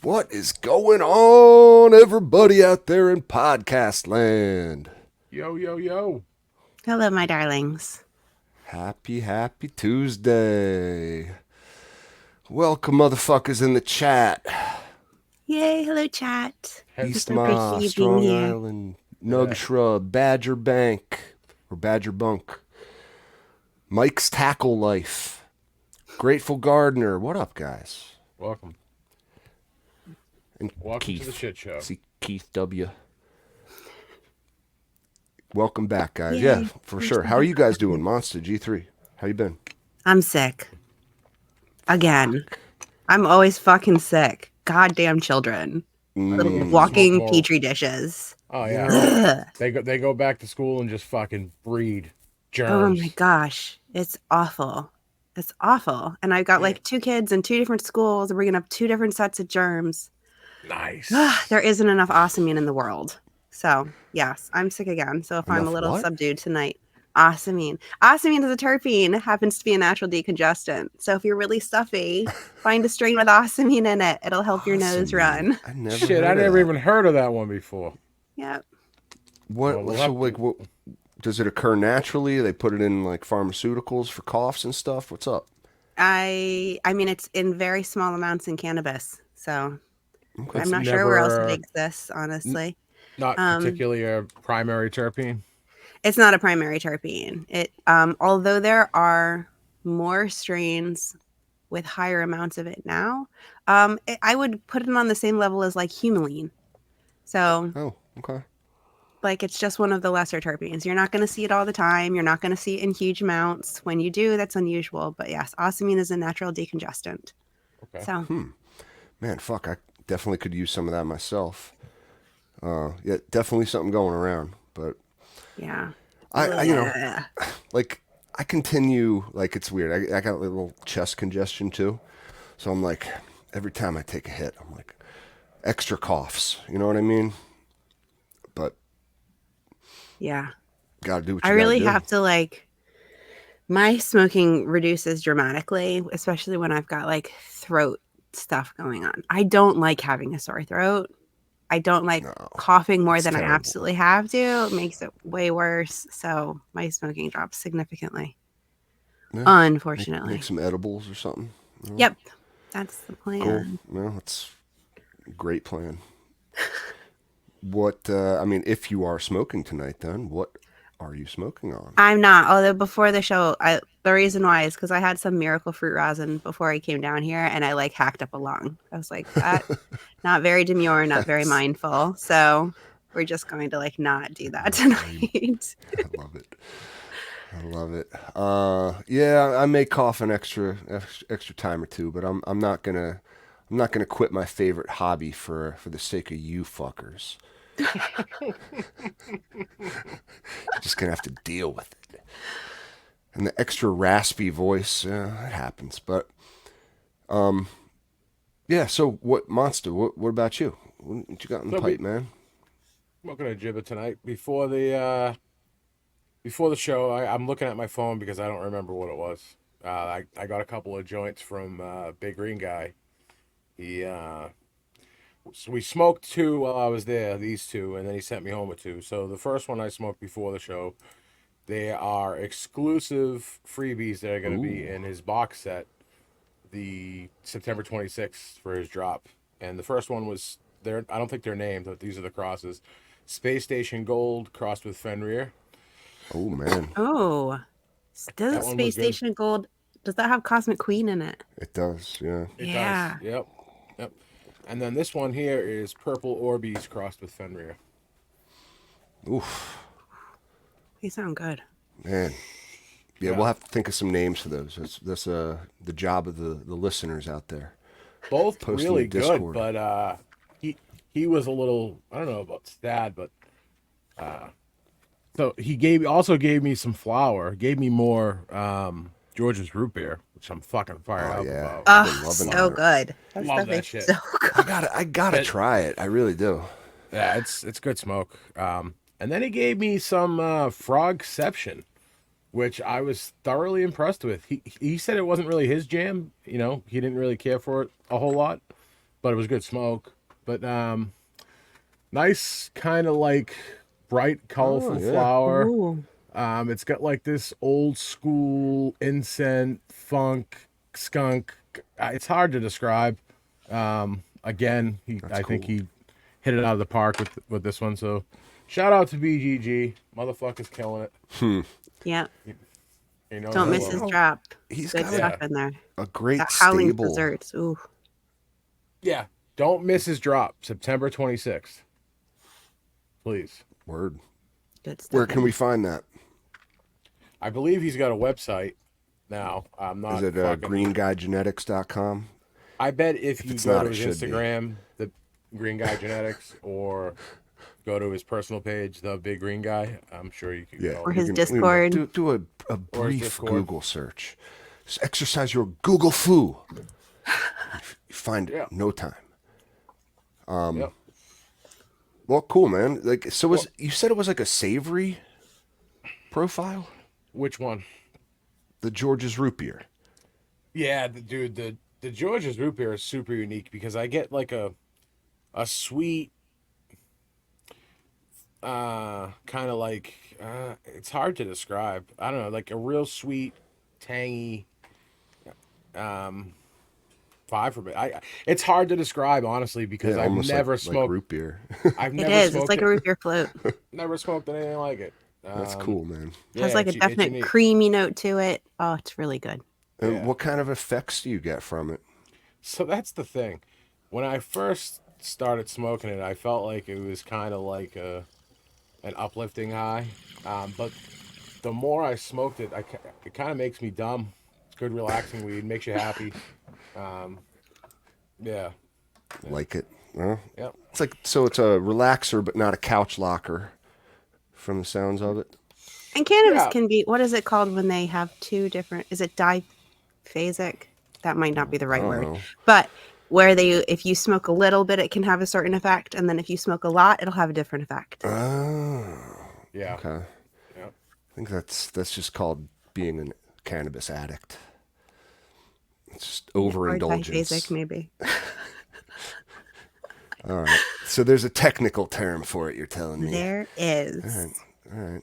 What is going on, everybody out there in podcast land? Yo, yo, yo. Hello, my darlings. Happy Tuesday. Welcome, motherfuckers, in the chat. Yay, hello, chat. Heavy. It's East so great to Ma, see you being Strong here. Island, Nug Shrub, Badger Bank, or Badger Bunk, Mike's Tackle Life, Grateful Gardener. What up, guys? Welcome. And Welcome Keith. to the shit show. See Keith W. Welcome back, guys. Yay. Yeah, for Thanks sure. for How are you guys having doing? me. Monsta G3. How you been? I'm sick. Again. I'm always fucking sick. Goddamn children. Little You have to smoke walking more. petri dishes. Oh You yeah. know, Ugh. They go back to school and just fucking breed Oh germs. my gosh. It's awful. It's awful. And I've got like 2 kids in 2 different schools bringing up 2 different sets of germs. Nice. There isn't enough osmium in the world. So, yes, I'm sick again. So if I'm a Enough little what? subdued tonight, osmium. Osmium is a terpene. It happens to be a natural decongestant. So if you're really stuffy, find a strain with osmium in it. It'll help your nose Osmium. run. I never Shit, heard I of never that. even heard of that one before. Yep. What? Well, we'll so, have like, to- what? Does it occur naturally? They put it in like pharmaceuticals for coughs and stuff. What's up? I mean it's in very small amounts in cannabis. So Okay. I'm It's not sure where else it never exists, honestly. not particularly a primary terpene. It's not a primary terpene. It although there are more strains with higher amounts of it now, I would put it on the same level as like humulene. So Oh, okay. like it's just one of the lesser terpenes. You're not going to see it all the time. You're not going to see it in huge amounts. When you do, that's unusual. But yes, osmium is a natural decongestant. Okay. So Man, fuck. I definitely could use some of that myself. Yeah, definitely something going around. But yeah. I like, I continue. Like, it's weird. I got a little chest congestion too, so I'm like, every time I take a hit, I'm like, extra coughs. You know what I mean? But Yeah. gotta do what I you really gotta do. have to like my smoking reduces dramatically, especially when I've got like throat stuff going on. I don't like having a sore throat. I don't like No, coughing more it's than I terrible. absolutely have to. It makes it way worse. So my smoking drops significantly. Yeah. Unfortunately. Make some edibles or something. You know? Yep. That's the Cool. plan. Well, that's a great plan. What, I mean, if you are smoking tonight, then what are you smoking on? I'm not. Although before the show, the reason why is because I had some miracle fruit rosin before I came down here, and I like hacked up a lung. I was like, that not very demure, not very mindful. So we're just going to like not do that tonight. I love it. I love it. Yeah, I may cough an extra time or two, but I'm not gonna quit my favorite hobby for the sake of you fuckers. You're just gonna have to deal with it. And the extra raspy voice, it happens. But yeah. So what, Monster? What about you? What you got in the So pipe, man? Smoking a jibba tonight before the show. I'm looking at my phone because I don't remember what it was. I got a couple of joints from Big Green Guy. He So we smoked 2 while I was there, these 2, and then he sent me home with 2. So the first one I smoked before the show. They are exclusive freebies that are going to be in his box set the September 26th for his drop. And the first one was I don't think they're named, but these are the crosses. Space Station Gold crossed with Fenrir. Oh man, Oh, does That one was Space good. Station Gold? Does that have Cosmic Queen in it? it does. Yeah. It Yeah. does. Yep. Yep. And then this one here is Purple Orbeez crossed with Fenrir. Oof, They sound good. man. Yeah, Yeah. we'll have to think of some names for those. That's the job of the listeners out there. Both Post in really the good, Discord. but he was a little, I don't know about sad, but so he also gave me some flour, gave me more George's root beer, which I'm fucking fired Oh up yeah, about. I've been Oh, loving so that. good. That Love stuff that is shit. so good. I gotta But- try it. I really do. Yeah, it's good smoke. And then he gave me some Frogception, which I was thoroughly impressed with. He said it wasn't really his jam, he didn't really care for it a whole lot, but it was good smoke. But nice kind of like bright, colorful yeah. flower. Ooh. It's got like this old school incense, funk, skunk. It's hard to describe. Again, That's I think cool. he hit it out of the park with this one. So, shout out to BGG, motherfucker's killing it. Yeah. You know Don't that miss you his well. know, drop. he's Good got stuff Yeah, in there. a great That Howling's stable. desserts. Ooh, yeah. Don't miss his drop, September 26th, please. Word. good Where stuff can in we there. find that? I believe he's got a website now. I'm Is not it fucking. greenguygenetics.com? I bet if If you it's go not, to it his should be. Instagram, the Green Guy Genetics, or go to his personal page, the Big Green Guy, I'm sure you could get Yeah, all Or the his you can Discord. do a or his brief Discord. Google search. Just exercise your Google foo. You find it Yeah, in no time. yep. Well, cool, man. Like, so Well, was you said it was like a savory profile? which one? The George's root beer. Yeah, dude, the George's root beer is super unique because I get like a sweet, kind of like it's hard to describe. I don't know, like a real sweet, tangy, um, vibe from it. It's hard to describe honestly because Yeah, almost like root beer. I've It never is. It's smoked like a it, root beer float. never smoked anything like it. That's Um, cool, man. yeah, Has like a it's definite unique. creamy note to it. Oh, it's really good. And Yeah. what kind of effects do you get from it? So that's the thing. When I first started smoking it, I felt like it was kind of like an uplifting high. But the more I smoked it, it kind of makes me dumb. It's good, relaxing weed, makes you happy. Um, yeah, yeah, Like it? Well, yep. it's like so it's a relaxer, but not a couch locker. From the sounds of it. And cannabis Yeah. can be, what is it called when they have two different, is it diphasic? That might not be the I right don't word. know. But where if you smoke a little bit, it can have a certain effect. And then if you smoke a lot, it'll have a different effect. Oh, Yeah. okay. Yeah. I think that's just called being a cannabis addict. It's just Or diphasic, overindulgence. maybe. All right. So there's a technical term for it. You're telling me. There All is. right. All right.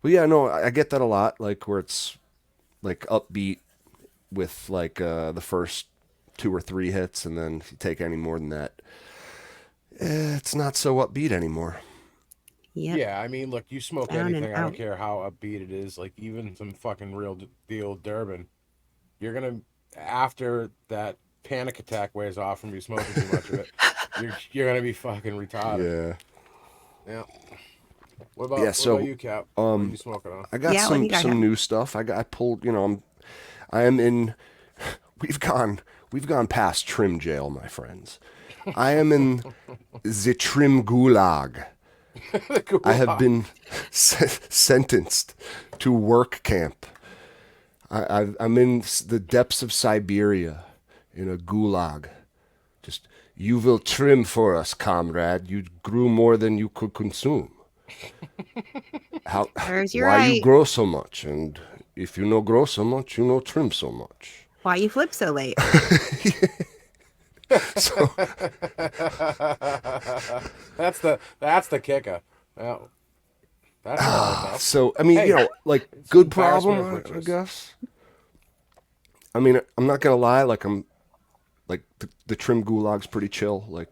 Well, yeah, no, I get that a lot. Like where it's like upbeat with like the first two or three hits, and then if you take any more than that, it's not so upbeat anymore. Yep. Yeah, I mean, look, you smoke Down and anything, I don't out. care how upbeat it is, like even some fucking real deal Durban, you're gonna, after that panic attack wears off from you smoking too much of it, you're gonna be fucking retarded. Yeah. Yeah. Yeah. What about So you, Cap? What are you smoking on? I got Yeah, what do you got some here? new stuff. I pulled. I am in. We've gone past trim jail, my friends. I am in the trim gulag. I have Gulag. been sentenced to work camp. I'm in the depths of Siberia, in a gulag. Just you will trim for us, comrade. You grew more than you could consume. How? There's your Why you right. grow so much? And if you no grow so much, you no trim so much. Why you flip so late? So That's the kicker. Yeah, that's bad enough. so I mean, Hey, like it's good embarrassment problem, of I riches. guess. I mean, I'm not gonna lie. Like I'm like the trim gulag's pretty chill. Like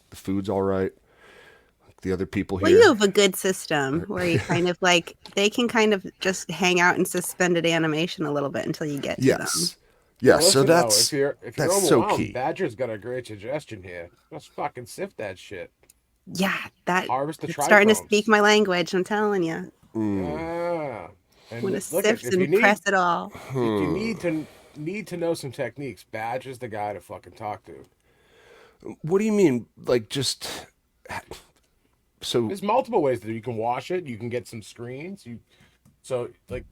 the food's all right. Like the other people Well, you here. have a good system where you kind of like, they can kind of just hang out in suspended animation a little bit until you get to them. Yes. Well, Yes. So listen though, if you're that's so overwhelmed, key. Badger's got a great suggestion here. Just fucking sift that shit. Yeah, Harvest the it's starting to speak trichomes. my language. I'm telling you. Yeah, I'm and gonna look at sift and press it all. if you need to know some techniques, Badger's the guy to fucking talk to. What do you mean? Like just so There's multiple ways that you can wash it. You can get some screens. So like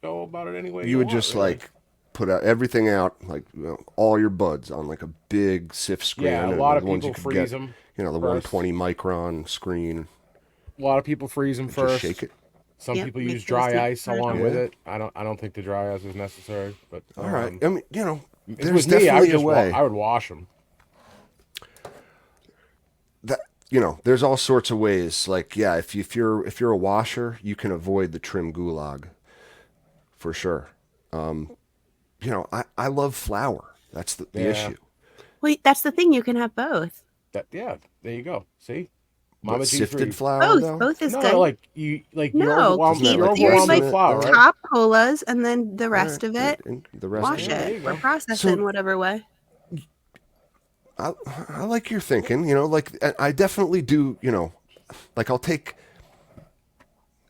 go about it any way you you would want, just really. like put everything out, like all your buds on like a big sift Yeah, screen, a and lot the of ones you people could get, freeze them the first. 120 micron screen, A lot of people freeze them and just shake first. it. Some Yep, people make use sure the dry seeds ice are along done. with Yeah. it. I don't think the dry ice is necessary, but All right. I mean, It's there's with me. I would definitely a just way I would wash them. that there's all sorts of ways. Like, yeah, if you're a washer, you can avoid the trim gulag for sure. I love flour. That's the Yeah. issue. Wait, that's the thing. You can have both. That yeah. There you go. See, What, Mama G sifted free. flour Both. though? Both is No, good. like you're No, Doesn't that keep you're like your overwhelmed like with moisten it flour, though? right? top colas and then the All right, rest of it, and the rest of wash Yeah, it. there it you or go. process it in So whatever way. I, I like your thinking. Like I definitely do. Like I'll take.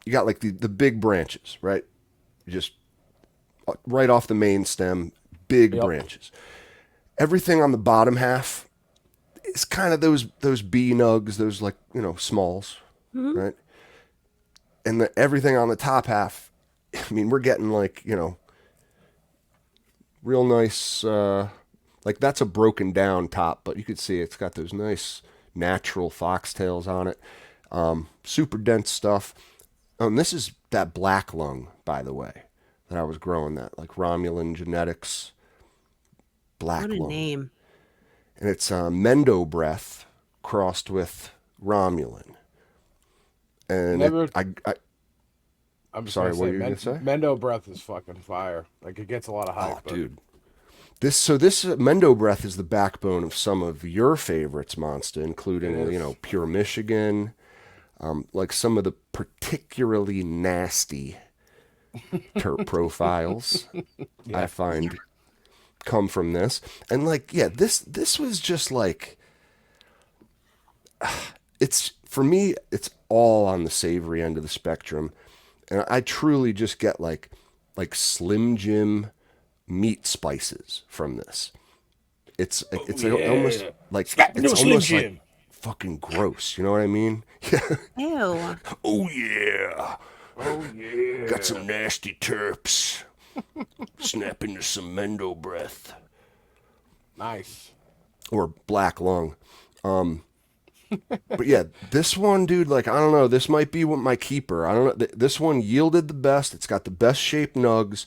You got like the big branches, right? Just right off the main stem, big Yep. branches. Everything on the bottom half is kind of those bee nugs, those like smalls, Hmm. right? And everything on the top half, I mean, we're getting like real nice. Like that's a broken down top, but you could see it's got those nice natural foxtails on it. Super dense stuff. This is that black lung, by the way, that I was growing. That like Romulan genetics What black a lung, name. and it's Mendo breath crossed with Romulan. And Never. I I'm just sorry, gonna what say, were you gonna say? Mendo breath is fucking fire. Like it gets a lot of Oh, hype, but dude, this Mendo breath is the backbone of some of your favorites, Monsta, it including is. Pure Michigan, like some of the particularly nasty terp profiles I Yeah. Yeah. find come from this. And like, yeah, this was just like it's for me, it's all on the savory end of the spectrum. And I truly just get like Slim Jim meat spices from this. Oh It's almost yeah. like Slap it's no Slim almost like Jim. fucking gross. You know what I mean? Yeah. Ew. Oh yeah. Oh Got yeah. some nasty terps. Snap into some Mendo breath Nice. or black lung. But yeah, this one, dude, like I don't know, this might be what my keeper. I don't know. This one yielded the best. It's got the best shaped nugs.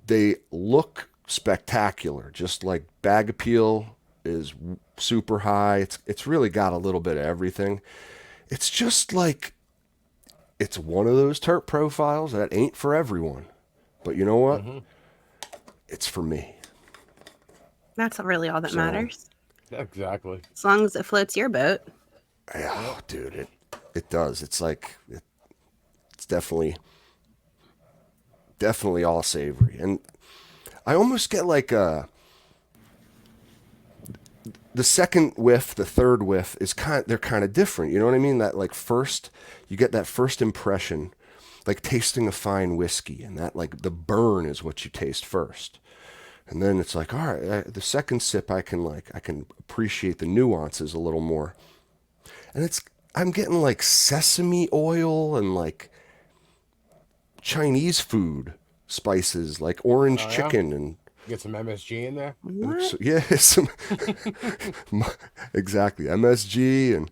They look spectacular. Just like bag appeal is super high. It's really got a little bit of everything. It's just like it's one of those terp profiles that ain't for everyone. But you know what? Mm-hmm. It's for me. That's really all that So, matters. Exactly. As long as it floats your boat. yeah, Yep. dude, it does. It's like it's definitely all savory. And I almost get like the second whiff, the third whiff is they're kind of different. You know what I mean? That like first you get that first impression, like tasting a fine whiskey, and that like the burn is what you taste first. And then it's like, all right, the second sip I can appreciate the nuances a little more. And I'm getting like sesame oil and like Chinese food spices, like orange Oh yeah. chicken and Get some MSG in there. What? so, yeah, some exactly MSG and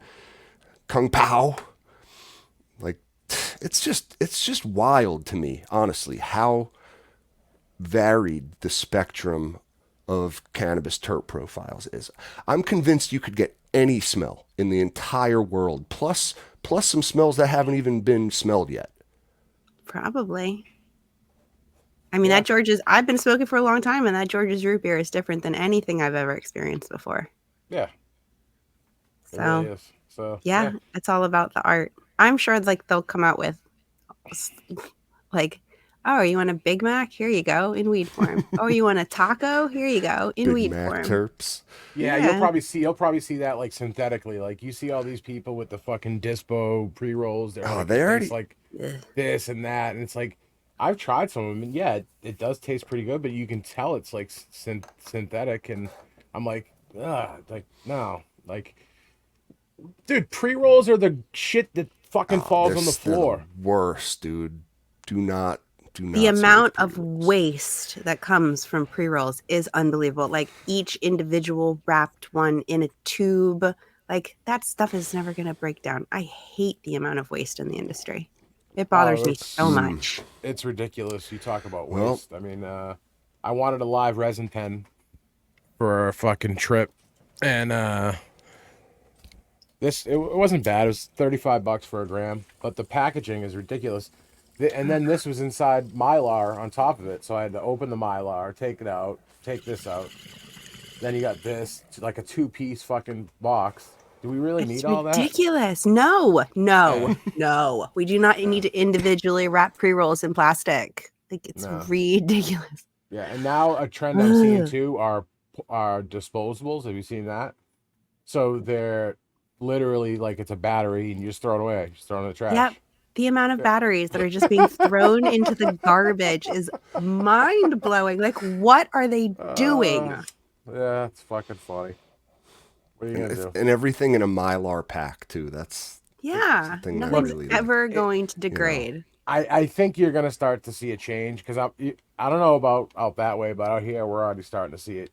Kung Pao. Like it's just wild to me, honestly, how varied the spectrum of cannabis terp profiles is. I'm convinced you could get any smell in the entire world, plus some smells that haven't even been smelled yet. Probably. I mean, Yeah. that George's, I've been smoking for a long time, and that George's root beer is different than anything I've ever experienced before. Yeah. It really So, is. So yeah, yeah. it's all about the art. I'm sure like they'll come out with like, oh, you want a Big Mac? Here you go in weed form. Oh, you want a taco? Here you go in Big weed Mac form. terps. Yeah, Yeah. you'll probably see that like synthetically. Like you see all these people with the fucking dispo pre rolls. They're Oh, like they it tastes already. like Ugh. this and that, and it's like I've tried some of them, and yeah, it does taste pretty good, but you can tell it's like synthetic, and I'm like no, like dude, pre rolls are the shit that fucking Oh, falls on the they're the floor. worst, dude. Do not do The not smoke amount pre of rolls. waste that comes from pre rolls is unbelievable. Like each individual wrapped one in a tube, like that stuff is never going to break down. I hate the amount of waste in the industry. It bothers Oh, me so much. it's ridiculous. You talk about Well, waste. I mean, I wanted a live resin pen for a fucking trip, and it wasn't bad. It was $35 for a gram, but the packaging is ridiculous. And then this was inside Mylar on top of it, so I had to open the Mylar, take it out, take this out. Then you got this, like a two-piece fucking box. Do we really It's need all that? ridiculous. No, no, Eh, no. We do not need no, to individually wrap pre-rolls in plastic. Like it's no. ridiculous. Yeah, and now a trend I'm seeing Ugh. too are disposables. Have you seen that? So they're literally like it's a battery, and you just throw it away, just throw it in the Yep. trash. The amount of Yeah. batteries that are just being thrown into the garbage is mind blowing. Like, what are they doing? Uh, yeah, it's fucking funny. What are you gonna do? And everything in a Mylar pack too. That's Yeah, something that Look, nothing's really like, ever it, going to you know. degrade. I think you're gonna start to see a change because I don't know about out that way, but out here we're already starting to see it.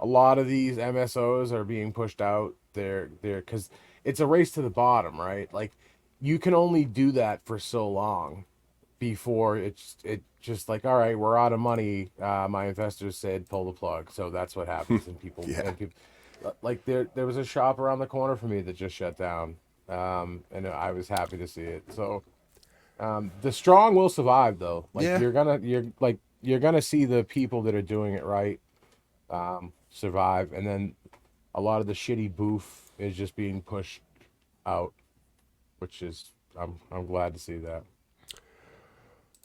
A lot of these MSOs are being pushed out. They're because it's a race to the bottom, right? Like you can only do that for so long before it just like all right, we're out of money. My investors said pull the plug, so that's what happens, Yeah. and people like there was a shop around the corner for me that just shut down, and I was happy to see it. So the strong will survive, though. Like Yeah. you're gonna see the people that are doing it right survive, and then a lot of the shitty boof is just being pushed out, which is I'm glad to see that.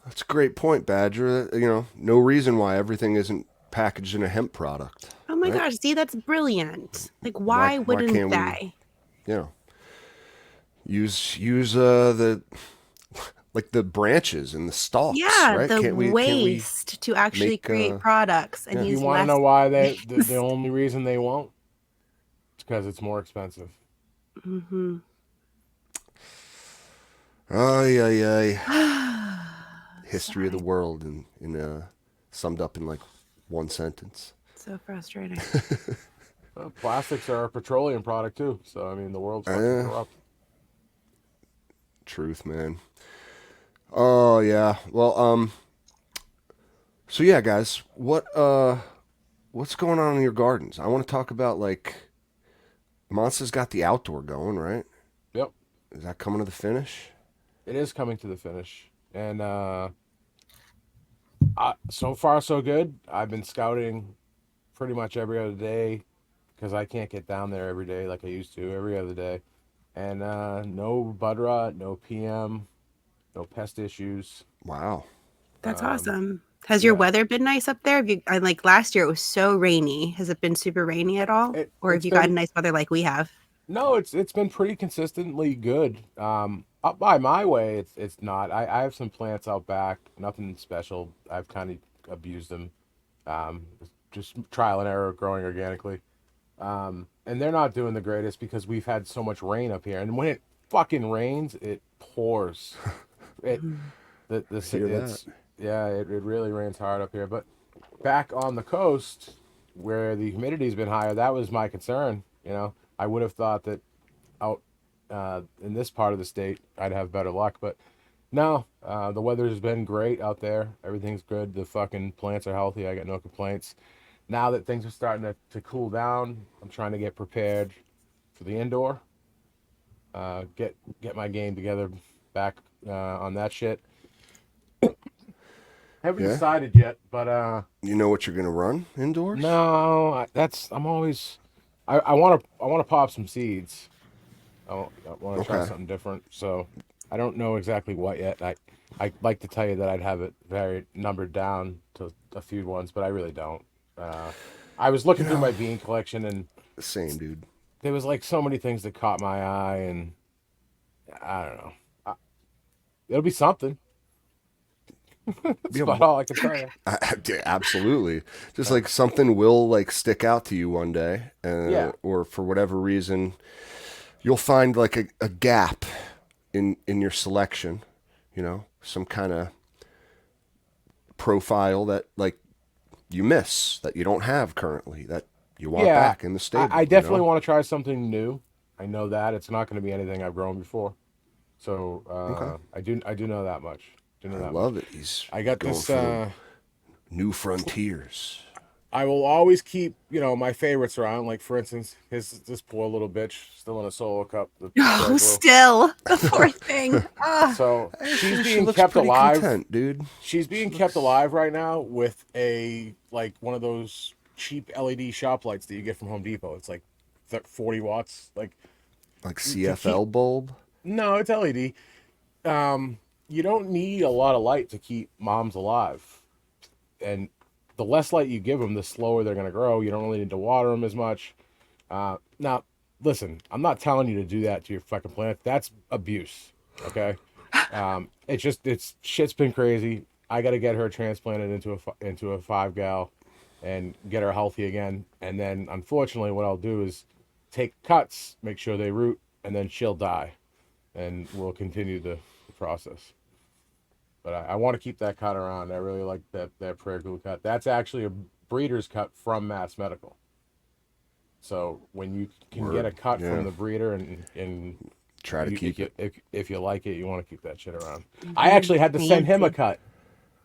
That's a great point, Badger. You know, no reason why everything isn't packaged in a hemp product, Oh my right? gosh, see, that's brilliant. Like, Why why why wouldn't can't we, they? you know, use the like the branches and the stalks, Yeah, right? the Can't we waste to actually make create products and yeah. You use want to less know why the things. only reason they won't? It's because it's more expensive. Mm-hmm. Ay ay ay. History of the Sigh. world in summed up in like one sentence. So frustrating. Plastics are a petroleum product too, so I mean the world's fucking Uh, corrupt. Truth, man. Oh yeah. Well, so yeah, guys, what's going on in your gardens? I want to talk about like Monsta's got the outdoor going, right? Yep, Is that coming to the finish? it is coming to the finish, and so far so good. I've been scouting pretty much every other day because I can't get down there every day like I used to every other day. And no bud rot, no PM, no pest issues. Wow. That's Um, awesome. Has your yeah, weather been nice up there? Have you, I like last year it was so rainy. Has it been super rainy at all? Or have it's you gotten been nice weather like we have? no, it's been pretty consistently good. Up by my way, it's not. I have some plants out back, nothing special. I've kind of abused them, um, just trial and error growing organically. And they're not doing the greatest because we've had so much rain up here, and when it fucking rains, it pours. It Mhm. I hear that. it's yeah, it really rains hard up here. But back on the coast where the humidity's been higher, that was my concern. I would have thought that out in this part of the state I'd have better luck, but no, the weather's been great out there. Everything's good. The fucking plants are healthy. I got no complaints. Now that things are starting to cool down, I'm trying to get prepared for the indoor. Get my game together back on that shit. Haven't Yeah. decided yet, but You know what you're gonna run indoors? no, I'm always I want to pop some seeds. I want to try Okay. something different. So I don't know exactly what yet. I like to tell you that I'd have it very numbered down to a few ones, but I really don't. Uh, I was You looking through know, my bean collection, and same dude. there was like so many things that caught my eye, and I don't know. Uh, It'll be something. That's Yeah, about all I can tell you. yeah, absolutely. Just Uh, like something will like stick out to you one day, yeah, or for whatever reason, you'll find like a gap in your selection. You know, some kind of profile that like you miss that you don't have currently that you want yeah. back in the I stable. You definitely know. want to try something new. I know that it's not going to be anything I've grown before. So Okay. I do know that much. Do know I that much. love it. He's I got going this. for the New frontiers. I will always keep, my favorites around. Like for instance, this poor little bitch still in a solo cup, the Oh, Scarecrow. still the poor thing. Ah, So she's Actually, she being looks kept pretty alive. content, dude. She's She being kept looks alive right now with a like one of those cheap LED shop lights that you get from Home Depot. It's like 40 watts. Like like to keep. CFL bulb. No, it's LED. You don't need a lot of light to keep moms alive, and the less light you give them, the slower they're gonna grow. You don't really need to water them as much. Now, listen, I'm not telling you to do that to your fucking plant. That's abuse. Okay. It's shit's been crazy. I got to get her transplanted into a 5 gal, and get her healthy again. And then, unfortunately, what I'll do is take cuts, make sure they root, and then she'll die, and we'll continue the process. But I want to keep that cut around. I really like that prayer glue cut. That's actually a breeder's cut from Mass Medical. So when you can get Word. a cut from Yeah. the breeder, and Try to keep it. if you like it, you want to keep that shit around. I actually had to send him a fancy. cut.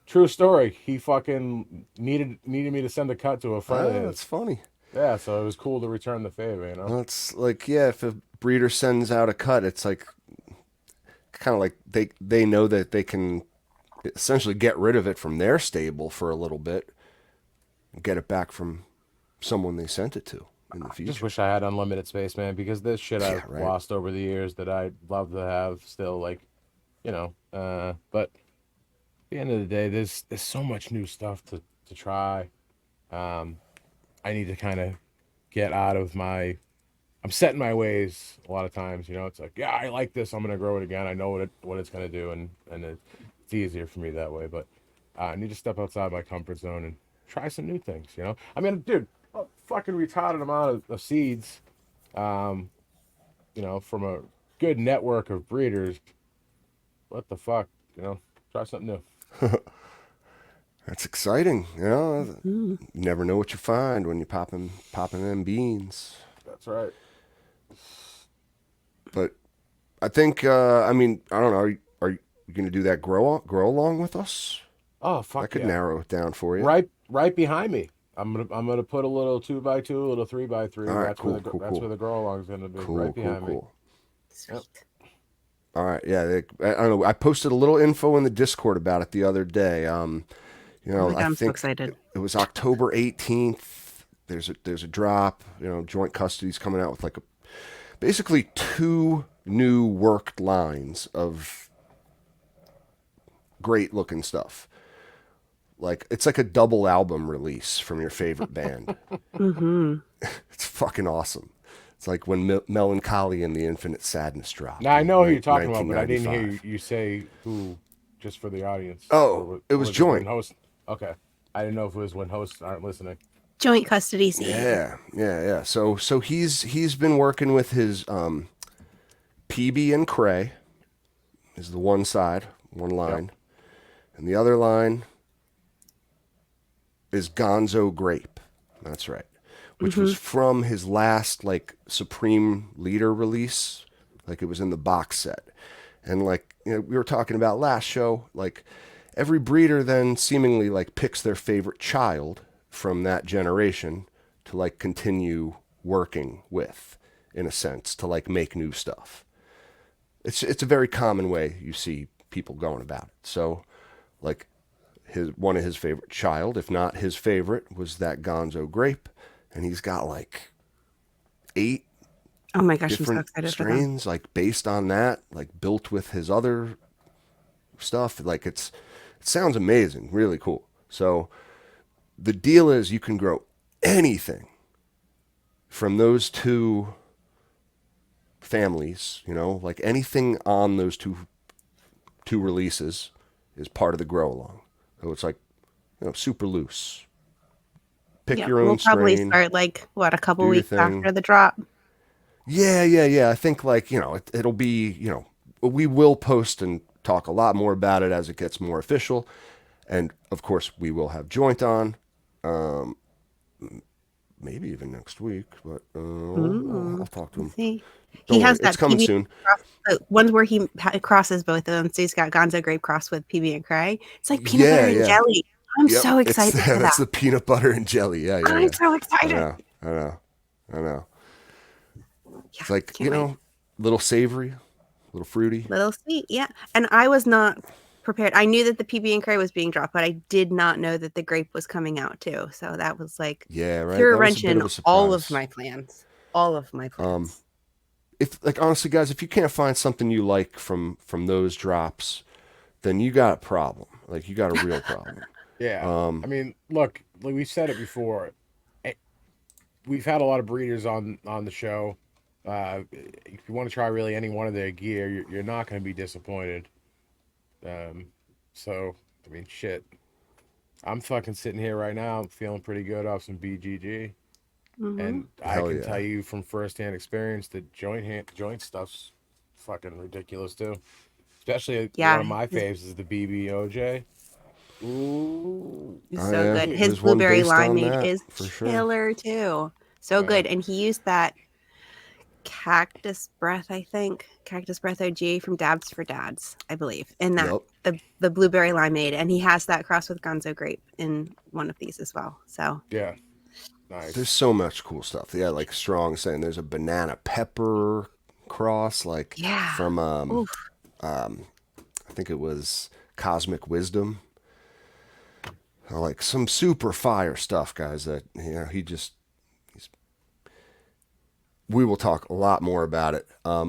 True story. He fucking needed me to send a cut to a friend of Oh, that's his. funny. Yeah, so it was cool to return the favor, you know. Well, it's like, yeah, if a breeder sends out a cut, it's like kind of like they know that they can essentially get rid of it from their stable for a little bit and get it back from someone they sent it to in the Just future. wish I had unlimited space, man, because there's shit Yeah, I've right. lost over the years that I'd love to have still, like, but at the end of the day, there's so much new stuff to try. Um, I need to kind of get out of my. I'm set in my ways a lot of times. It's like, yeah, I like this. I'm gonna grow it again. I know what it's gonna do, and it's easier for me that way. But I need to step outside my comfort zone and try some new things. I mean, dude, a fucking retarded amount of seeds. Um, from a good network of breeders. What the fuck? Try something new. That's exciting. Mm. You never know what you find when you popping them beans. That's right. But I think, I mean, I don't know. Are you going to do that grow along with us? Oh That fuck could yeah! narrow it down for you. Right behind me. I'm gonna put a little 2x2, a little 3x3. All right, That's where cool, cool, that's where cool, the grow along is gonna be. cool, Right cool, behind me. cool. Yep. Sweet. All right, yeah. I don't know. I posted a little info in the Discord about it the other day. Oh my I god, I'm so think excited. it was October 18th. There's a drop. Joint custody's coming out with like basically two new worked lines of great looking stuff. Like it's like a double album release from your favorite band. Mm-hmm. It's fucking awesome. It's like when Melancholy and the Infinite Sadness dropped Now I in know who you're talking about, but I didn't hear 1995. you say who, just for the audience, or Oh, it was was it when Joint. hosts? Okay, I didn't know if it was when hosts aren't listening. Joint custody seed. Yeah. So he's been working with his PB and Cray is the one side, one Yep. line, and the other line is Gonzo Grape. That's right. Which was Mm-hmm. from his last like Supreme Leader release. Like it was in the box set. And like we were talking about last show, like every breeder then seemingly like picks their favorite child from that generation to like continue working with, in a sense, to like make new stuff. It's a very common way you see people going about it. So like one of his favorite child, if not his favorite, was that Gonzo grape, and he's got like 8 Oh my gosh, I'm so different excited for them. strains, like based on that, like built with his other stuff. Like it sounds amazing, really cool. So the deal is you can grow anything from those two families, like anything on those two releases is part of the grow along. So it's like, super loose. Pick Yep, your we'll own probably strain, start like what a do couple your weeks thing. after the drop. Yeah. I think like, it'll be, we will post and talk a lot more about it as it gets more official. And of course, we will have Joint on, maybe even next week, but I'll talk to Let's him. see. He Don't worry, has it's that coming PB soon. cross, the ones where he crosses both of them. So he's got Gonzo grape cross with PB and Cray. It's like peanut butter Yeah, and yeah. jelly. I'm Yep. so It's excited for that's that. the peanut butter and jelly. Yeah, yeah, I'm yeah. so I excited. know. I know. I know. Yeah, It's like, can't wait. little savory, little fruity. Little sweet, yeah. And I was not prepared. I knew that the PB and Cray was being dropped, but I did not know that the grape was coming out too. So that was like Yeah, right. threw a That was a wrench bit in of a all of surprise. my plans. All of my Um, plans. if like honestly, guys, if you can't find something you like from those drops, then you got a problem. Like you got a real problem. Yeah. I Um, mean, look, like we said it before. eh, We've had a lot of breeders on the show. If you want to try really any one of their gear, you're not going to be disappointed. Um, so I mean, shit. I'm fucking sitting here right now, feeling pretty good off some BGG, Hmm. and I hell can tell yeah. you from firsthand experience that joint stuff's fucking ridiculous too. Especially one Yeah, of my faves is the BBOJ. Ooh, he's Oh so yeah. good. His There's one blueberry based on limeade that is for sure. killer too. So yeah, good. And he used that cactus breath, I think. Cactus breath OG from Dabs for Dads, I believe. In that Yep. the blueberry limeade. And he has that cross with Gonzo grape in one of these as well. So yeah, There's nice. so much cool stuff. Yeah, like strong saying there's a banana pepper cross, like yeah. from Oof. I think it was Cosmic Wisdom. Like some super fire stuff, guys. That he just we will talk a lot more about it.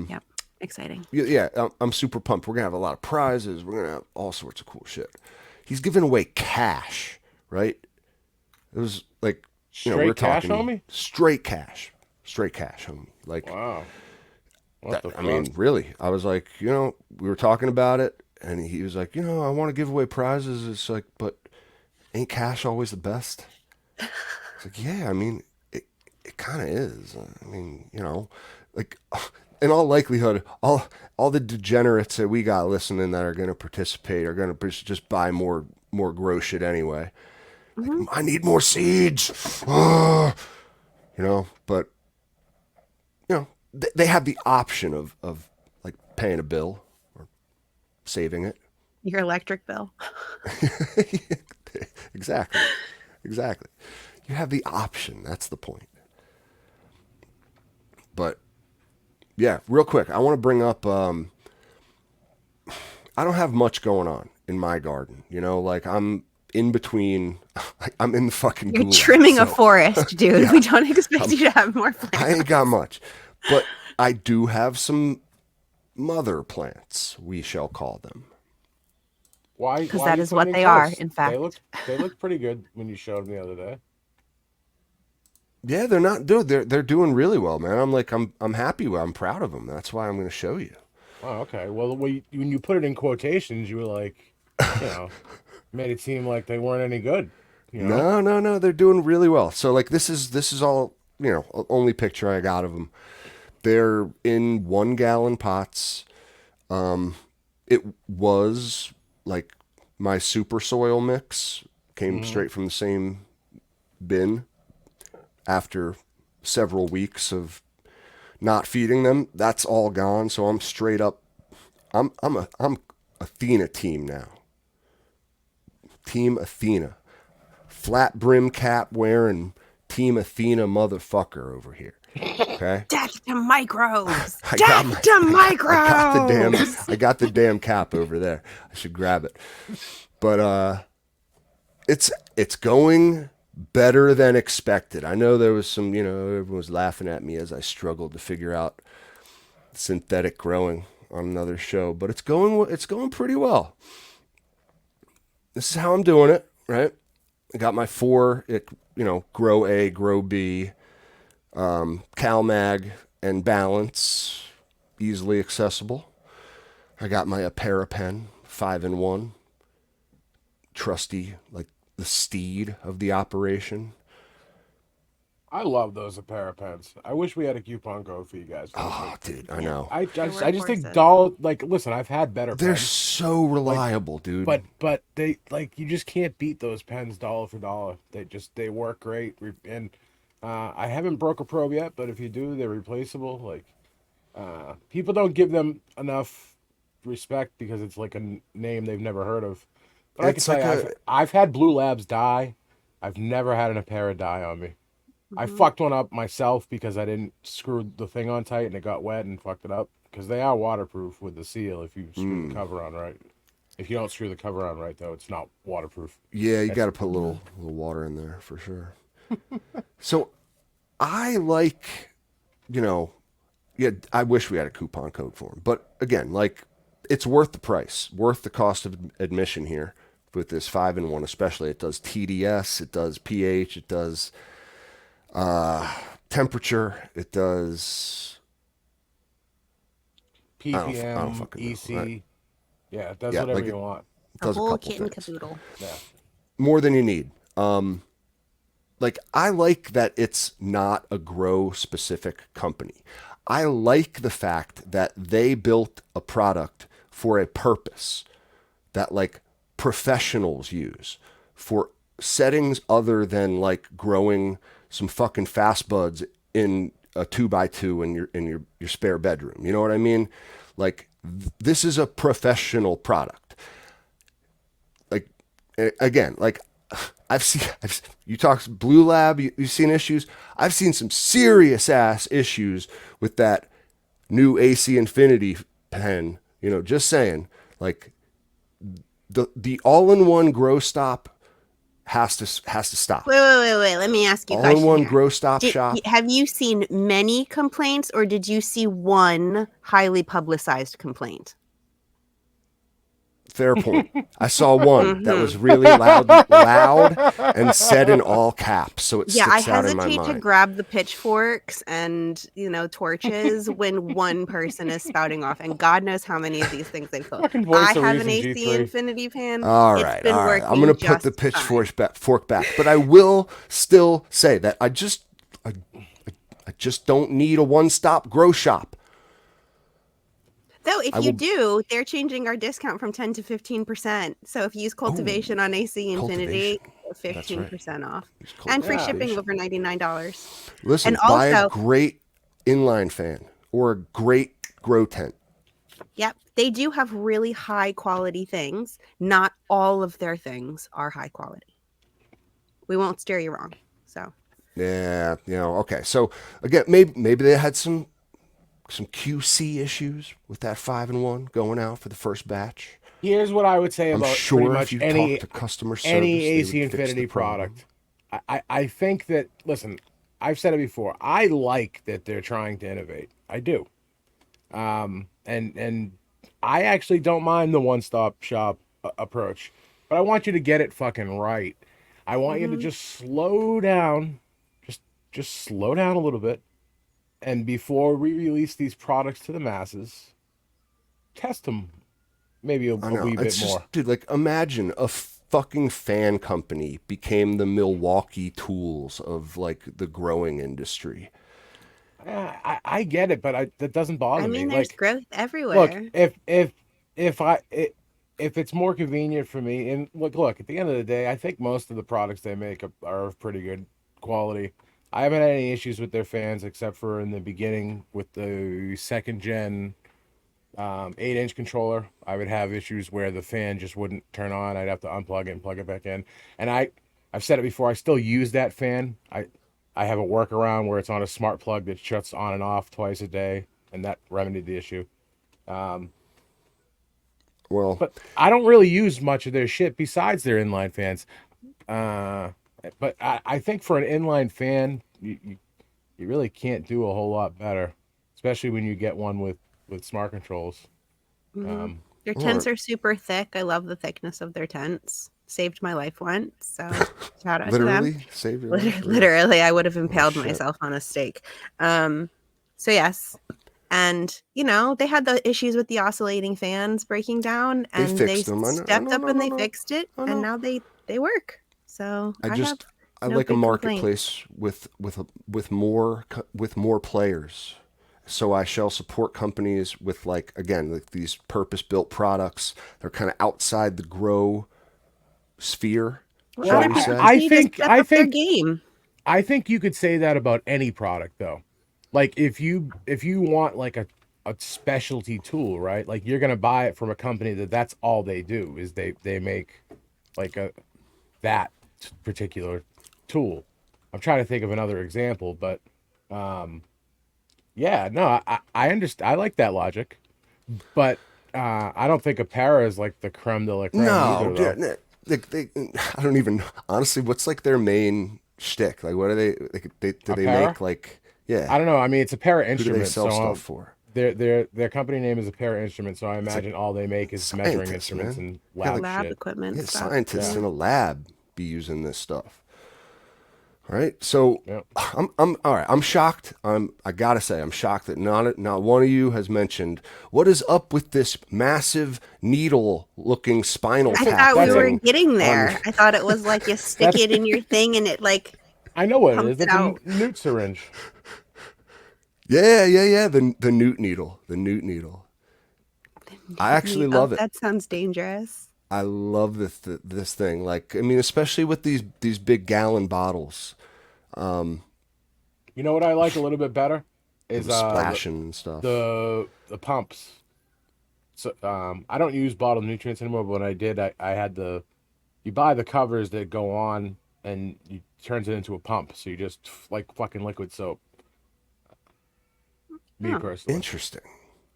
Yep. Exciting. Yeah, I'm super pumped. We're gonna have a lot of prizes. We're gonna have all sorts of cool shit. He's giving away cash, right? It was like, we're Straight cash, talking homie. straight cash, homie. Like Wow, what that. the I fuck? mean, really. I was like, we were talking about it, and he was like, I want to give away prizes. It's like, but ain't cash always the best? It's like, yeah. I mean, it kind of is. I mean, like in all likelihood, all the degenerates that we got listening that are going to participate are going to just buy more gross shit anyway. Like, Hmm. I need more seeds. But they have the option of like paying a bill or saving it. Your electric bill. Exactly. Exactly. You have the option. That's the point. But yeah, real quick, I want to bring up. I don't have much going on in my garden. Like I'm in between. Like I'm in the fucking You're gulag. trimming a So forest, dude. yeah, We don't expect I'm, you to have more I ain't got plants. much, but I do have some mother plants. We shall call them. Why Because why are that you is putting what in they are, quotes? in They fact. look pretty good when you showed them the other day. Yeah, they're not, dude. They're doing really well, man. I'm happy with. I'm proud of them. That's why I'm going to show you. Oh, okay. Well, when you put it in quotations, you were like, you know, made it seem like they weren't any good. You know. No, no, no. They're doing really well. So like this is all only picture I got of them. They're in 1 gallon pots. It was like my super soil mix came Hmm. straight from the same bin after several weeks of not feeding them. That's all gone. So I'm straight up. I'm Athena team now. Team Athena. Flat brim cap wearing Team Athena motherfucker over here. Okay. Death to microbes. I got Death my to I microbes. got the damn cap over there. I should grab it. But it's going better than expected. I know there was some, everyone was laughing at me as I struggled to figure out synthetic growing on another show, but it's going pretty well. This is how I'm doing it, right? I got my grow A, grow B, CalMag and balance, easily accessible. I got my Apera pen, 5-in-1, trusty, like the steed of the operation. I love those Parapets. I wish we had a coupon code for you guys for this. Oh, dude, I Yeah, know. they're I just think workhorses. doll like listen, I've had better They're pens. so Like reliable, dude. but they like you just can't beat those pens dollar for dollar. They work great and I haven't broke a probe yet, but if you do, they're replaceable. Like people don't give them enough respect because it's like a name they've never heard of. But I can It's tell like you, a I've had Blue Labs die. I've never had an Apera die on me. I Mhm. fucked one up myself because I didn't screw the thing on tight and it got wet and fucked it up. Because they are waterproof with the seal if you screw the cover on right. If you don't screw the cover on right, though, it's not waterproof. yeah. You got It's to put a Mhm. little water in there for sure. So I like, you know, yeah. I wish we had a coupon code for them, but again, like it's worth the price, worth the cost of admission here with this 5-in-1, especially. It does TDS, it does pH, it does temperature, it does. I don't ppm, fucking know. Right? EC. Yeah, it does Yeah, whatever like you want. it The does a whole couple kit and things caboodle. Yeah. more than you need. Like I like that it's not a grow specific company. I like the fact that they built a product for a purpose that like professionals use for settings other than like growing some fucking fast buds in a 2x2 in your spare bedroom. You know what I mean? Like this is a professional product. Like again, like you talk Blue Lab, you've seen issues. I've seen some serious ass issues with that new AC Infinity pen. You know, just saying, like the all in one grow stop has to stop. Wait. Let me ask you a All in question one here. grow stop Did, shop. have you seen many complaints or did you see one highly publicized complaint? Fair point. I saw one that Hmm. was really loud and said in all caps, so it Yeah, I sticks out in my hesitate to mind. grab the pitchforks and, torches when one person is spouting off, and God knows how many of these things they've killed. Fucking I voice of have an reason, AC G3. Infinity fan. All It's right, been all right. I'm gonna working put the just fine. pitchfork back, but I will still say that I just don't need a one stop grow shop. Though, if I you will do, they're changing our discount from 10 to 15%. So if you use oh Cultivation on AC Infinity, cultivation. That's right. 15% off Use and free Yeah. shipping cultivation. over $99. Listen, And buy a also, great inline fan or a great grow tent. yep, they do have really high quality things. Not all of their things are high quality. We won't steer you wrong. So, Yeah, okay. So again, maybe they had some QC issues with that 5-in-1 going out for the first batch. Here's what I would say I'm about pretty sure if much you talk any to customer any service, they AC would fix the Infinity problem. product. I think that, listen, I've said it before. I like that they're trying to innovate. I do. And I actually don't mind the one stop shop approach, but I want you to get it fucking right. I want you to mhm. just slow down, just just slow down a little bit, and before we release these products to the masses, test them maybe I a know. wee bit It's more. just, dude, like imagine a fucking fan company became the Milwaukee Tools of like the growing industry. I get it, but that doesn't I bother me. mean, there's Like, growth look, everywhere. if I it, if it's more convenient for me, and look, at the end of the day, I think most of the products they make are of pretty good quality. I haven't had any issues with their fans except for in the beginning with the second gen 8-inch controller. I would have issues where the fan just wouldn't turn on. I'd have to unplug it and plug it back in. And I've said it before. I still use that fan. I have a workaround where it's on a smart plug that shuts on and off twice a day, and that remedied the issue. Um, Well, but I don't really use much of their shit besides their inline fans. Uh, but I think for an inline fan, you really can't do a whole lot better, especially when you get one with smart controls. Hmm. Um, Their or tents are super thick. I love the thickness of their tents. Saved my life once. So, shout out to them. literally save your life, really. Literally, I would have Oh impaled shit. myself on a stake. Um, so yes. And, they had the issues with the oscillating fans breaking down They and they fixed them. I know. stepped No, up no, and no, they no. fixed it I and know. now they work. So, I I have just I no like a good complaints. marketplace with more players. So I shall support companies with like again like these purpose built products. They're kind of outside the grow sphere, Well, shall well, other we people say? just need to step up their game. I think you could say that about any product though. Like if you want like a specialty tool, right? Like you're gonna buy it from a company that's all they do is they make like that particular tool. I'm trying to think of another example, but yeah, no, I understand. I like that logic, but I don't think a para is like the creme de la creme No, either, though. I don't even honestly. What's like their main shtick? Like, what are they? Like, do A they para? make like? Yeah, I don't know. I mean, it's a para who do they instrument, sell so stuff for? their company name is a para instrument. So I It's like imagine all they make is measuring scientists, instruments man. and Yeah, lab like Lab shit. equipment stuff. scientists Yeah, in a lab be using this stuff. All right, so yeah. I'm all right. I'm shocked. I gotta say, I'm shocked that not one of you has mentioned what is up with this massive needle-looking spinal I tap thought we That's a were thing getting on. there. I thought it was like you stick that's it in your thing and it like I know what it pumps is. it That's a out. newt syringe. Yeah. The newt needle. The newt needle. I actually Oh, love it. that sounds dangerous. I love this thing. Like, I mean, especially with these big gallon bottles. You know what I like a little bit better It is was splashing and stuff. the pumps. So I don't use bottled nutrients anymore, but when I did, I had the you buy the covers that go on and you turns it into a pump. So you just like fucking liquid soap. Me Oh, personally, Interesting.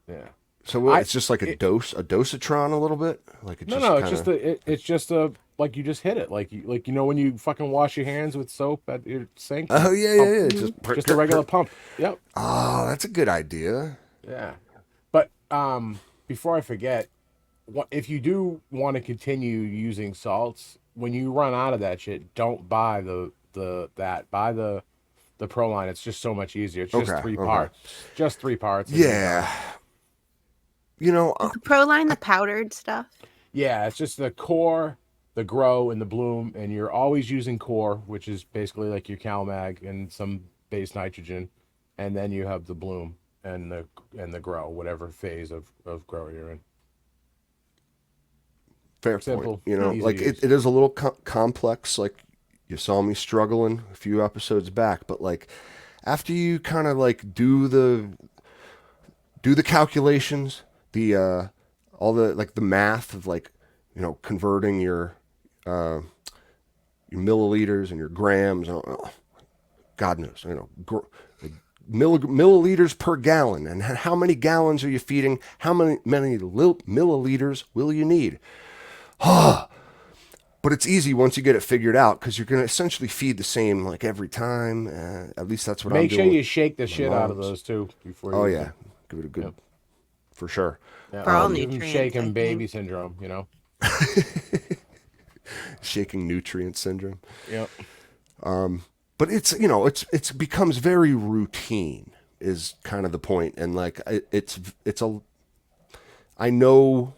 yeah. So I it's just like it, a dosatron a little bit. Like it just no, it's kind just of. it's just a like you just hit it like you know when you fucking wash your hands with soap at your sink, you Oh yeah, pump yeah. mhm. just a regular pump. Yep. Oh, that's a good idea. Yeah. But before I forget, if you do want to continue using salts, when you run out of that shit, don't buy buy the Pro line. It's just so much easier. It's just Okay, three okay. parts, just three parts, and you're Yeah, done. you know, Is the Pro line the powdered stuff? Yeah, it's just the core, the grow, and the bloom, and you're always using core, which is basically like your CalMag and some base nitrogen, and then you have the bloom and the grow, whatever phase of grow you're in. fair point. Simple, You know, easy like to use. it is a little complex. Like you saw me struggling a few episodes back, but like after you kind of like do the calculations, the all the like the math of like converting your milliliters and your grams, and God knows, milliliters per gallon, and how many gallons are you feeding? How many milliliters will you need? But it's easy once you get it figured out because you're going to essentially feed the same like every time. At least that's what I'm Make sure doing with you shake the my shit out of mom's. those too before you Oh use yeah, them. give it a good Yep. for sure. Yeah. For all Give them nutrients, I shaken think. baby syndrome, you know? Shaking nutrient syndrome. Yep. But it's becomes very routine is kind of the point, and like it's a I know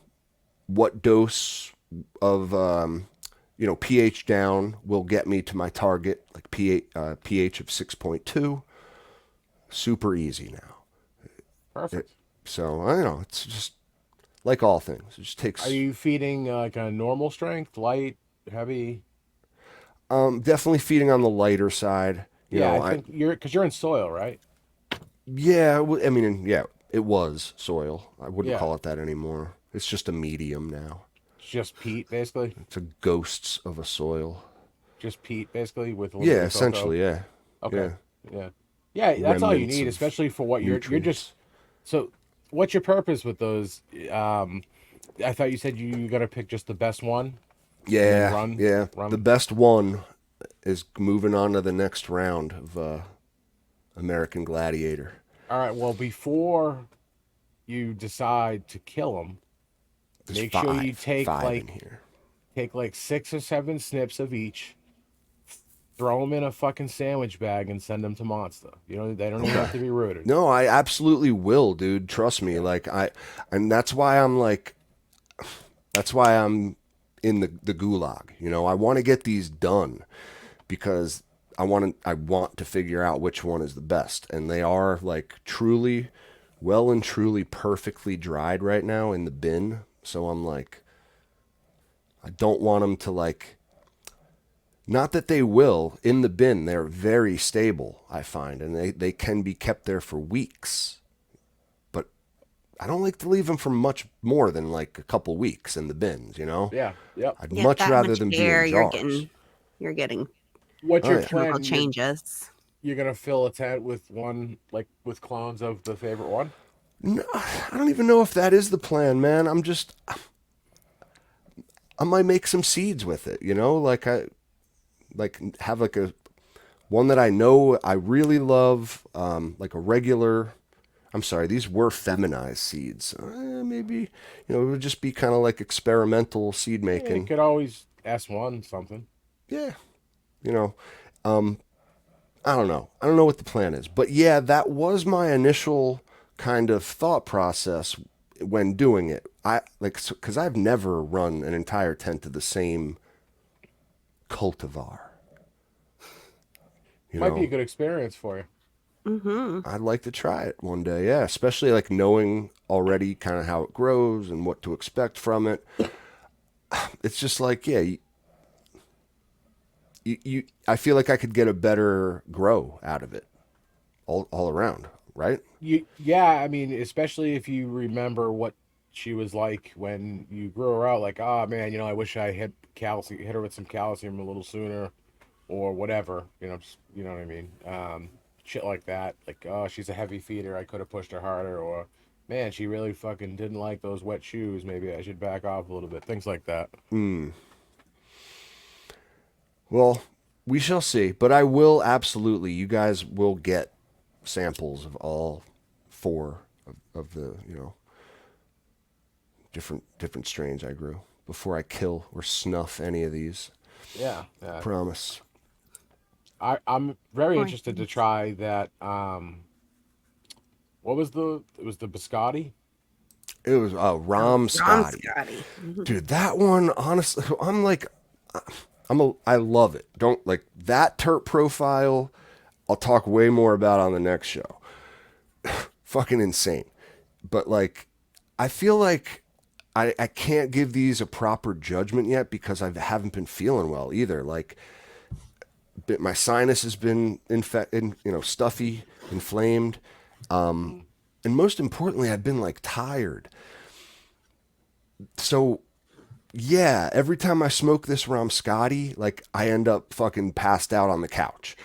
what dose of pH down will get me to my target, like pH of 6.2. Super easy now. Perfect. So I don't know. It's just like all things. It just Are takes. you feeding like a normal strength, light, heavy? Definitely feeding on the lighter side. Yeah, I I think you're in soil, right? yeah. I mean, yeah. It was soil. I wouldn't Yeah. call it that anymore. It's just a medium now. It's just peat basically. It's a ghosts of a soil. Just peat basically with a little Yeah, bit of cocoa. essentially. Yeah, Okay. yeah. Yeah. Yeah, that's all you Remnants need, of especially for what you're nutrients. just so what's your purpose with those? I thought you said you got to pick just the best one and then Yeah, run yeah. The run. best one is moving on to the next round of American Gladiator. All right, well before you decide to kill them, There's make sure you five in here. take like 6 or 7 snips of each, throw them in a fucking sandwich bag, and send them to Monsta. You know they don't even have Okay. to be rooted. No, I absolutely will, dude. Trust me. Yeah. And that's why I'm in the gulag. I want to get these done because I want to figure out which one is the best, and they are like truly, well and truly perfectly dried right now in the bin. So I'm like, I don't want them to like. Not that they will in the bin. They're very stable, I find, and they can be kept there for weeks. But I don't like to leave them for much more than like a couple weeks in the bins. You know, Yeah. Yep. I'd Get much that rather much them be in air, jars. you're getting What's Oh your yeah. chemical plan? changes. You're gonna fill a tent with with clones of the favorite one. No, I don't even know if that is the plan, man. I might make some seeds with it. You know, like I like have like a one that I know I really love, like a regular. I'm sorry, these were feminized seeds. Maybe it would just be kind of like experimental seed Yeah, you making. could always S1 something. Yeah, you know, I don't know. I don't know what the plan is, but yeah, that was my initial kind of thought process when doing it. I like because I've never run an entire tent of the same cultivar. You Might be a know, good experience for you. Mm-hmm. I'd like to try it one day. Yeah, especially like knowing already kind of how it grows and what to expect from it. It's just like, yeah, I feel like I could get a better grow out of it all around, right? Yeah, I mean, especially if you remember what she was like when you grew her out. Like, oh man, I wish I had calcium, hit her with some calcium a little sooner, or whatever. Just you know what I mean. Shit like that. Like, oh, she's a heavy feeder. I could have pushed her harder, or man, she really fucking didn't like those wet shoes. Maybe I should back off a little bit. Things like that. Well, we shall see. But I will absolutely, you guys will get samples of all four of the, different strains I grew before I kill or snuff any of these. Yeah, yeah. Promise. I'm very Poor interested to things. try that. What was the? It was the biscotti. It was Oh, Ram Ron Scotty. Scotty. Mhm. Dude, that one, honestly, I love it. Don't like that terp profile. I'll talk way more about on the next show. Fucking insane. But like, I feel like I can't give these a proper judgment yet because I haven't been feeling well either. Like, my sinus has been infected, stuffy, inflamed, Mm. and most importantly, I've been like tired. So yeah, every time I smoke this Ram Scotty, like I end up fucking passed out on the couch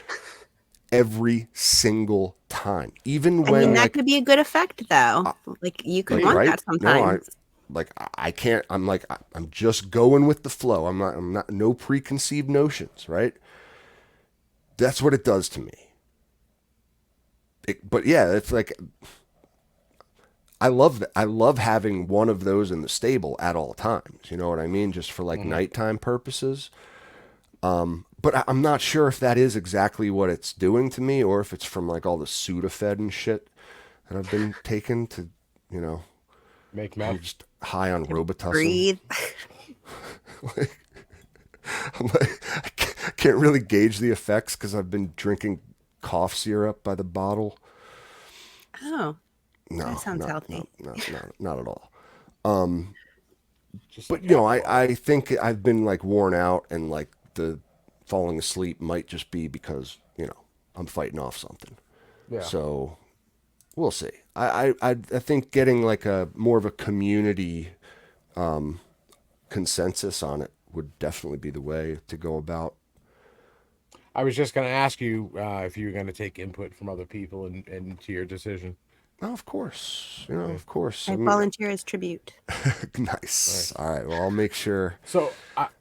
every single time. Even I mean, when that like could be a good effect, though. Like, you could like want right? that No, I sometimes. like I can't. I'm like I'm just going with the flow. I'm not no preconceived notions, right? That's what it does to me. But yeah, it's like I love that. I love having one of those in the stable at all times. You know what I mean? Just for like Hmm. nighttime purposes. But I'm not sure if that is exactly what it's doing to me, or if it's from like all the Sudafed and shit that I've been taking to, you know, Make I'm meth. just high on To Robitussin. breathe. I'm like, I can't really gauge the effects because I've been drinking cough syrup by the bottle. Oh, that No, sounds healthy. not at all. Just But like alcohol. I think I've been like worn out, and like the falling asleep might just be because I'm fighting off something. Yeah. So we'll see. I think getting like a more of a community consensus on it would definitely be the way to go about. I was just going to ask you if you were going to take input from other people and to your decision. Oh, of course, Yeah. of course. I I mean, volunteer as tribute. nice. Nice. All right. Well, I'll make sure So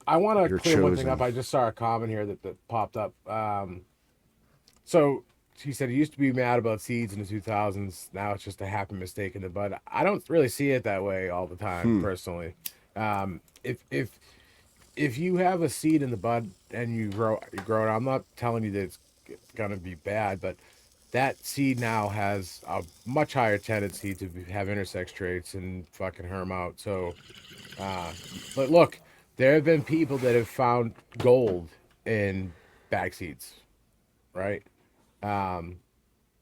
I want to you're clear one thing up. chosen. I just saw a comment here that popped up. So he said he used to be mad about seeds in the 2000s. Now it's just a happy mistake in the bud. I don't really see it that way all the time, personally. If you have a seed in the bud and you grow it, I'm not telling you that it's gonna be bad, but that seed now has a much higher tendency to have intersex traits and fucking herm out. So, but look, there have been people that have found gold in bag seeds, right?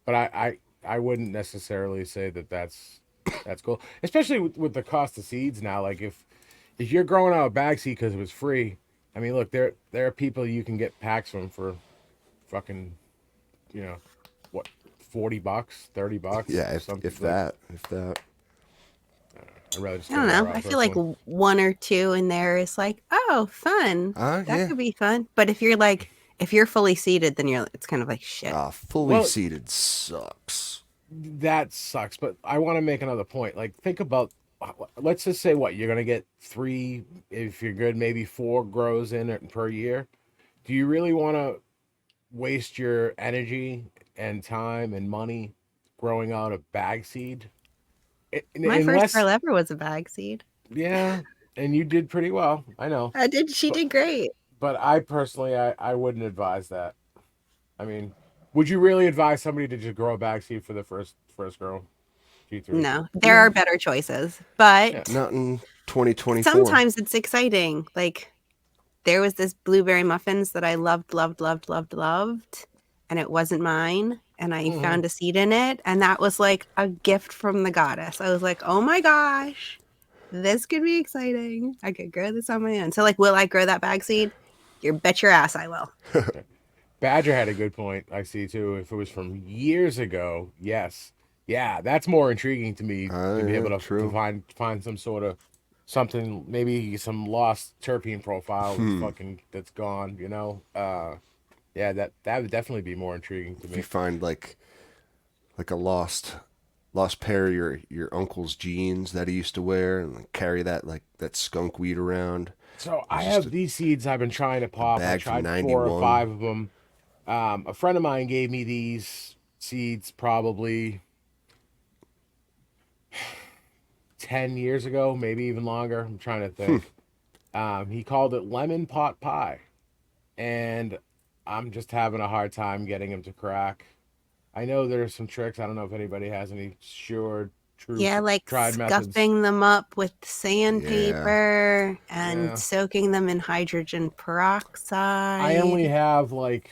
But I wouldn't necessarily say that that's cool, especially with the cost of seeds now. Like if you're growing out a bag seed because it was free, I mean, look, there are people you can get packs from for fucking, you know, what, $40, $30, Yeah, some if like that, if that. I'd rather just I go don't that know. route I feel like personally. one or two in there is like, oh, fun. That Yeah. could be fun. But if you're fully seated, then it's kind of like shit. Fully Well, seated sucks. that sucks, but I want to make another point. Like, think about, let's just say what you're gonna get three, if you're good, maybe four grows in it per year. Do you really want to waste your energy and time and money growing out a bag seed? My first Unless, girl ever was a bag seed. yeah, and you did pretty well. I know, I did. She but did great. but I personally, I wouldn't advise that. I mean, would you really advise somebody to just grow a bag seed for the first grow? G3. No, there are No, better choices, Yeah. but not in 2024. sometimes it's exciting. Like there was this blueberry muffins that I loved, loved, loved, loved, loved, and it wasn't mine. And I Hmm. found a seed in it, and that was like a gift from the goddess. I was like, oh my gosh, this could be exciting. I could grow this on my own. So, like, will I grow that bag seed? You bet your ass I will. Badger had a good point. I see too. If it was from years ago, yes, yeah, that's more intriguing to me to be Yeah, able to true. find some sort of something, maybe some lost terpene profile that's gone. Yeah, that would definitely be more intriguing to If you me. find like a lost pair of your uncle's jeans that he used to wear and like, carry that like that skunk weed around. So I There's just have these seeds I've been trying to a pop. I bag from tried four or 91. five of them. A friend of mine gave me these seeds probably 10 years ago, maybe even longer. I'm trying to think. He called it lemon pot pie, and I'm just having a hard time getting him to crack. I know there's some tricks. I don't know if anybody has any sure, true, Yeah, like tried methods. scuffing them up with Yeah. sandpaper and Yeah, soaking them in hydrogen I only peroxide. have like,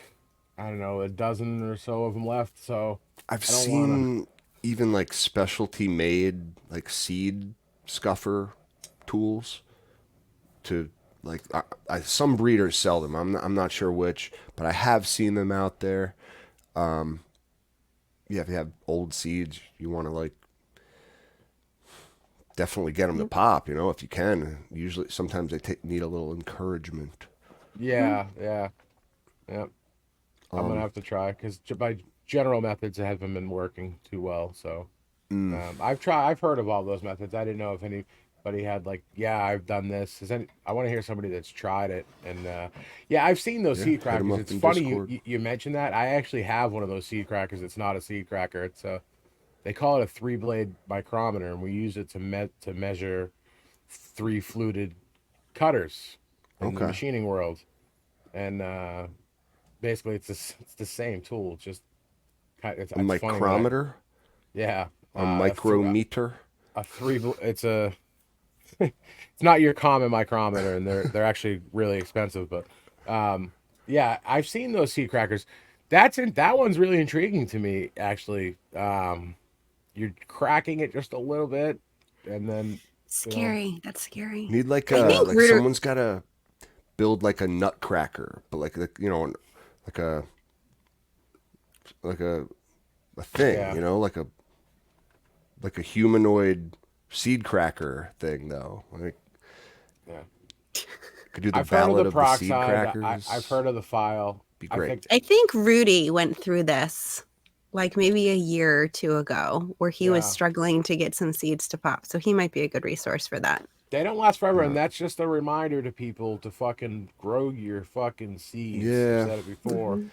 I don't know, a dozen or so of them left, so I've I don't want to. seen even like specialty made like seed scuffer tools to like some breeders sell them. I'm not sure which, but I have seen them out there. Yeah, if you have old seeds, you want to like definitely get them to Yep. pop. If you can. Usually, sometimes they need a little encouragement. Mm. Yeah, yeah, yeah. I'm gonna Um, have to try because by general methods, it hasn't been working too well. So mm, I've heard of all those methods. I didn't know if anybody had like, yeah, I've done this. I want to hear somebody that's tried it. And yeah, I've seen those yeah, seed hit them crackers. up It's in funny Discord. you mentioned that. I actually have one of those seed crackers. It's not a seed cracker. They call it a three blade micrometer, and we use it to measure three fluted cutters in the Okay, machining world. And basically, it's the same tool. a It's funny when micrometer, yeah, a uh, a, th- micrometer. a three. It's a. It's not your common micrometer, and they're actually really expensive. But yeah, I've seen those seed crackers. That one's really intriguing to me. Actually, you're cracking it just a little bit, and then you know, Scary. That's scary. Need like I think like Rooter. someone's got to build like a nutcracker, but like like a thing, yeah, like a humanoid seed cracker thing though. Like yeah. could do the I've heard of the ballad of the seed peroxide. I've crackers. heard of the file. Be I great. think I think Rudy went through this like maybe a year or two ago where he was yeah. struggling to get some seeds to pop. So he might be a good resource for that. They don't last forever, and Uh, that's just a reminder to people to fucking grow your fucking seeds. I've yeah, said it before. Hmm.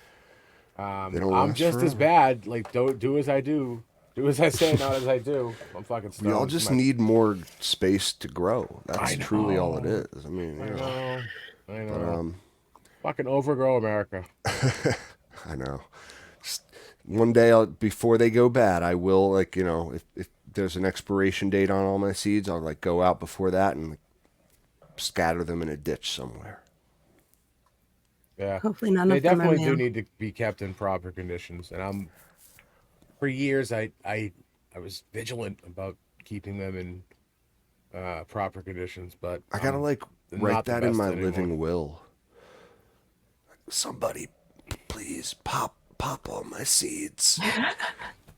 they don't I'm last just as forever. bad. Like, don't do as I do. Do as I say, not as I do. I'm fucking We all stoned. just need more space to grow. I That's truly all it know. is. I mean, I know. I but know. Fucking overgrow America. I know. Just one day, before they go bad, I will like if there's an expiration date on all my seeds, I'll like go out before that and like, scatter them in a ditch somewhere. Yeah. Hopefully none They of them are definitely do male. need to be kept in proper conditions. And for years, I was vigilant about keeping them in proper conditions, but I gotta I'm like write not the that in best my anymore. living will. Somebody, please pop all my seeds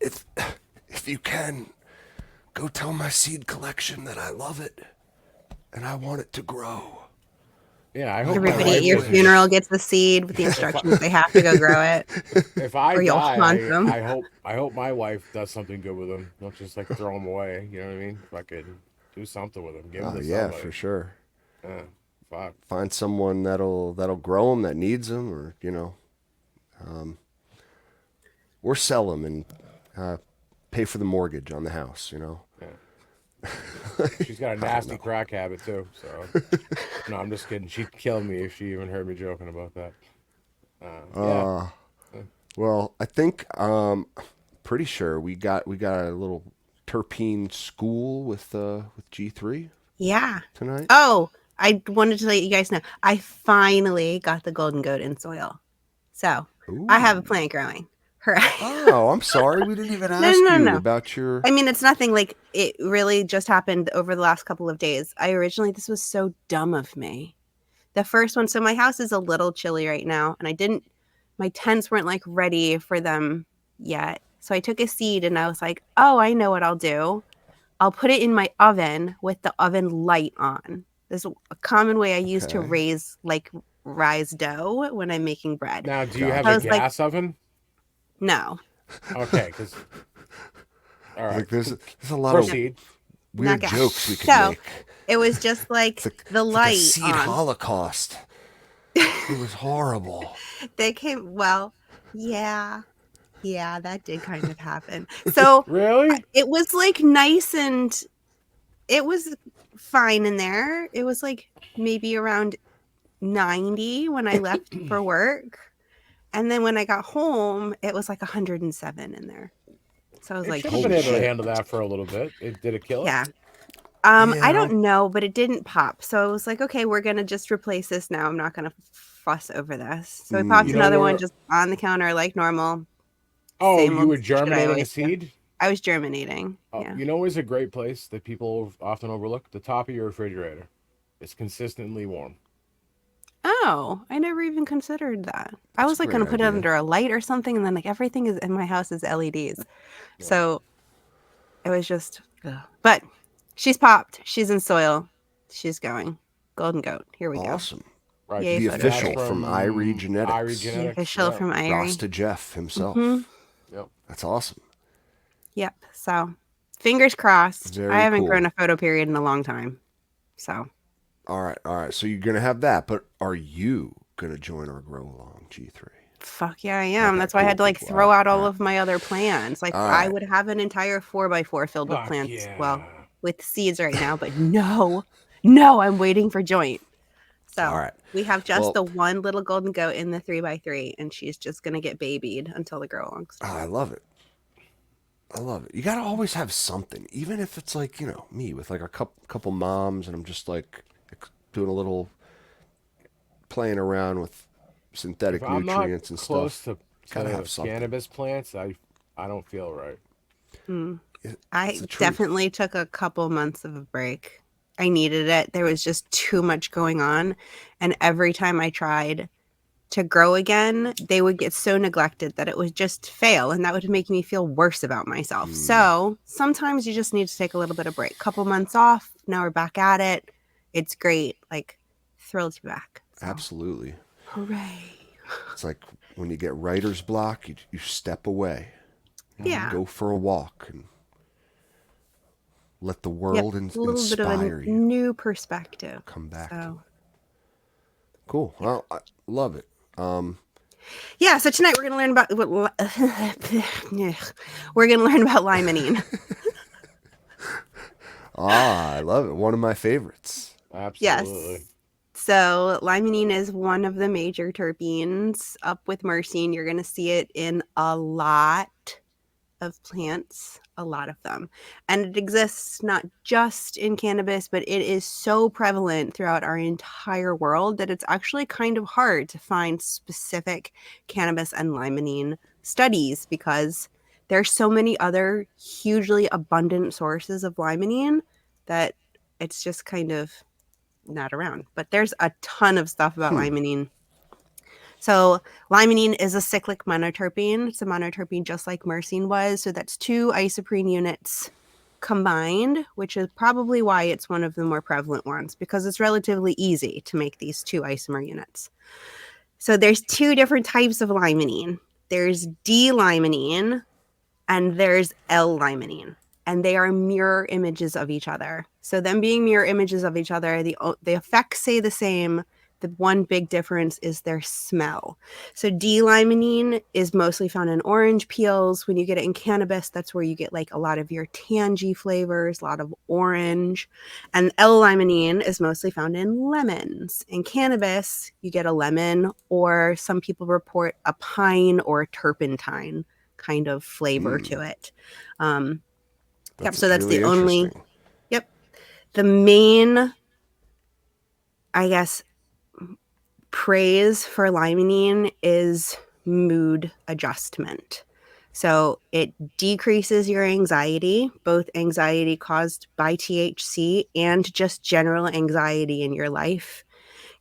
if if you can. Go tell my seed collection that I love it and I want it to grow. Yeah, I hope Make my my Everybody at wife your own doesn't. funeral wish. gets the seed with the If I instructions they have to go grow it, if I or you'll haunt die, them. I hope my wife does something good with them, not just like throw them away. You know what I mean? Fucking do something with them, give them Oh to yeah, for somebody. sure. Yeah, fuck. Find someone that'll grow them that needs them, or or sell them and uh, pay for the mortgage on the house. Yeah, she's got a I don't nasty know. crack habit too. So no, I'm just kidding. She'd kill me if she even heard me joking about that. Yeah. Well, I think pretty sure we got a little terpene school with G3 Yeah. tonight. Oh, I wanted to let you guys know I finally got the golden goat in soil. So I have a Ooh. plant growing. Hooray. Oh, I'm sorry. We didn't even No, ask no, no, you no. about your. I mean, it's nothing like it really just happened over the last couple of days. This was so dumb of me. The first one, so my house is a little chilly right now, and my tents weren't like ready for them yet. So I took a seed and I was like, oh, I know what I'll do. I'll put it in my oven with the oven light on. This is a common way I use to Okay. rise dough when I'm making bread. Now, do you have So I a Gotcha. was like, gas oven? no, Okay, because all I was right, like, there's a lot of no, proceed. not weird gas. jokes we could So make. it was just It's like like the it's like a light seed on. holocaust. It was horrible. They came, well, yeah, yeah, that did kind of happen. So Really? it was like nice and it was fine in there. It was like maybe around 90 when I left for work. And then when I got home, it was like 107 in there. So I was It like, should have been Holy able to shit. shit. handle that for a little bit. Did it kill it? Yeah. I Yeah. don't know, but it didn't pop. So I was like, okay, we're gonna just replace this now. I'm not gonna fuss over this. So I popped You know another one where? just on the counter like normal. Oh, Same you old were shit I germinating a always do. seed. I was germinating. Oh, Yeah. you know where's a great place that people often overlook? The top of your refrigerator. It's consistently warm. Oh, I never even considered that. I That's a was like great gonna put it idea. under a light or something, and then like everything is in my house is LEDs. Yeah. So it was just, ugh. But she's popped. She's in soil. She's going. Golden goat. Here we go. Awesome. Right. Yay, The And that's photoshoot. official from Irie from Irie Genetics. The Genetics. official Yeah. from Irie. Rasta Jeff Mm-hmm. himself. Yep. That's awesome. Yep. So fingers crossed. I Very haven't grown cool. a photo period in a long time. So All right, all right. So you're gonna have that, but are you gonna join our grow along G3? fuck yeah, I am. Okay, That's why I had cool, to cool, like cool. throw out All all right, of my other plants. Like all I right. would have an entire 4x4 filled with Fuck plants. Well, yeah. with seeds right now, but no, no, I'm waiting for joint. All So right. we have just Well, the one little golden goat in the 3x3, and she's just gonna get babied until the grow along I start. love it. I love it. You gotta always have something, even if it's like me with like a couple moms, and I'm just like doing a little playing around with If synthetic I'm not nutrients and close stuff. to Gotta have something. cannabis plants, I don't feel right. Mm. It's I the truth. definitely took a couple months of a break. I needed it. There was just too much going on, and every time I tried to grow again, they would get so neglected that it would just fail, and that would make me feel worse about myself. Mm, So sometimes you just need to take a little bit of break. Couple months off, now we're back at it. It's great. Like thrilled to be back. So absolutely. hooray. It's like when you get writer's block, you step away, Yeah. go for a walk, and let the Yep. world A little bit of a inspire you. new perspective. Come back to So it. Cool. Well, I love it. yeah, so tonight we're gonna learn about we're gonna learn about limonene. I love it. One of my favorites. Absolutely. Yes. So limonene is one of the major terpenes. Up with myrcene, you're gonna see it in a lot of plants, a lot of them. And it exists not just in cannabis, but it is so prevalent throughout our entire world that it's actually kind of hard to find specific cannabis and limonene studies because there's so many other hugely abundant sources of limonene that it's just kind of not around. But there's a ton of stuff about limonene. So limonene is a cyclic monoterpene. It's a monoterpene just like myrcene was. So that's two isoprene units combined, which is probably why it's one of the more prevalent ones, because it's relatively easy to make these two isomer units. So there's two different types of limonene. There's D-limonene and there's L-limonene, and they are mirror images of each other. So them being mirror images of each other, the effects stay the same. The one big difference is their smell. So D-limonene is mostly found in orange peels. When you get it in cannabis, that's where you get like a lot of your tangy flavors, a lot of orange. And L-limonene is mostly found in lemons. In cannabis, you get a lemon, or some people report a pine or a turpentine kind of flavor to it. Yep. So that's really the only. interesting. Yep. The main, I guess, praise for limonene is mood adjustment. So it decreases your anxiety, both anxiety caused by THC and just general anxiety in your life.